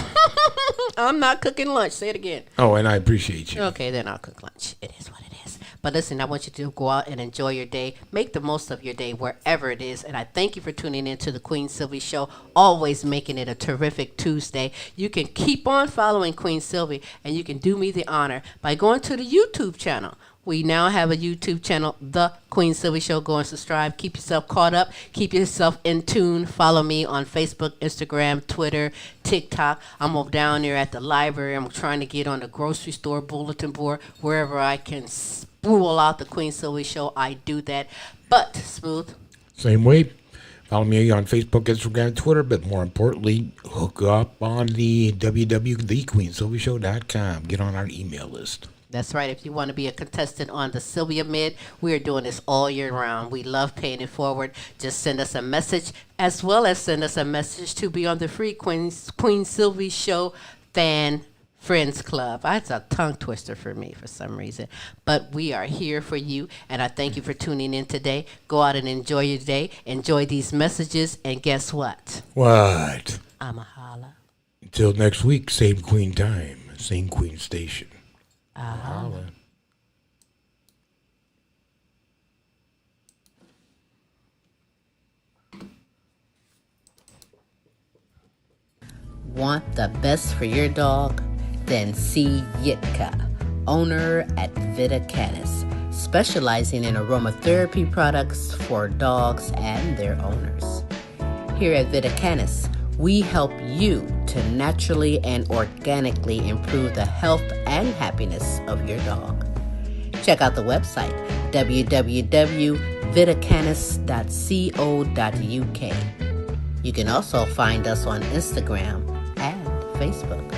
I'm not cooking lunch. Say it again. Oh, and I appreciate you. Okay, then I'll cook lunch. It is what it is. But listen, I want you to go out and enjoy your day. Make the most of your day wherever it is. And I thank you for tuning in to the Queen Silvy Show, always making it a terrific Tuesday. You can keep on following Queen Silvy, and you can do me the honor by going to the YouTube channel. We now have a YouTube channel, The Queen Silvy Show. Go and subscribe. Keep yourself caught up. Keep yourself in tune. Follow me on Facebook, Instagram, Twitter, TikTok. I'm over down there at the library. I'm trying to get on the grocery store bulletin board. Wherever I can spool out the Queen Silvy Show, I do that. But, Smooth. Same way. Follow me on Facebook, Instagram, Twitter, but more importantly, hook up on the www.thequeensylvyshow.com. Get on our email list. That's right. If you want to be a contestant on the Sylvia Mid, we are doing this all year round. We love paying it forward. Just send us a message, as well as send us a message to be on the free Queen Silvy Show Fan Friends Club. That's a tongue twister for me for some reason. But we are here for you, and I thank you for tuning in today. Go out and enjoy your day. Enjoy these messages, and guess what? What? I'm a holla. Until next week, same Queen time, same Queen station. Holla. Want the best for your dog? Then see Jitka, owner at Vita Canis, specializing in aromatherapy products for dogs and their owners. Here at Vita Canis, we help you to naturally and organically improve the health and happiness of your dog. Check out the website, www.vitacanis.co.uk. You can also find us on Instagram and Facebook.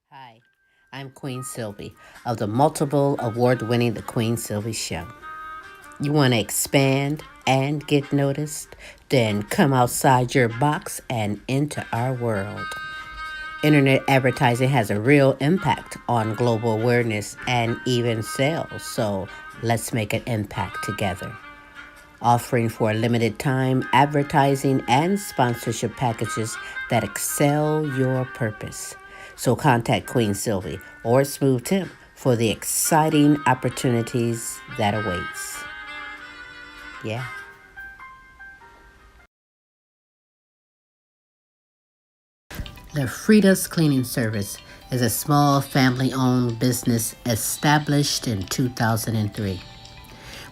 Hi, I'm Queen Silvy of the multiple award-winning The Queen Silvy Show. You want to expand and get noticed? Then come outside your box and into our world. Internet advertising has a real impact on global awareness and even sales, so let's make an impact together. Offering for a limited time advertising and sponsorship packages that excel your purpose. So contact Queen Silvy or Smooth Tim for the exciting opportunities that awaits. Yeah. The Frida's Cleaning Service is a small family-owned business established in 2003.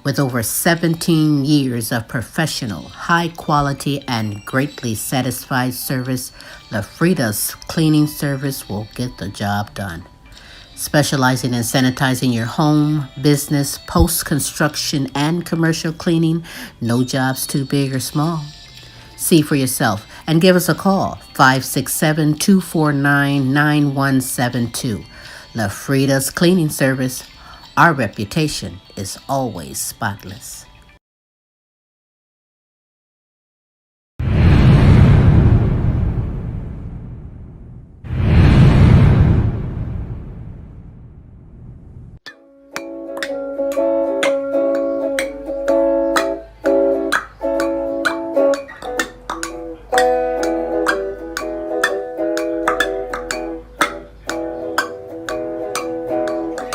With over 17 years of professional, high quality, and greatly satisfied service, LaFrida's cleaning service will get the job done. Specializing in sanitizing your home, business, post-construction, and commercial cleaning, no job's too big or small. See for yourself and give us a call, 567-249-9172. LaFrida's Cleaning Service. Our reputation is always spotless.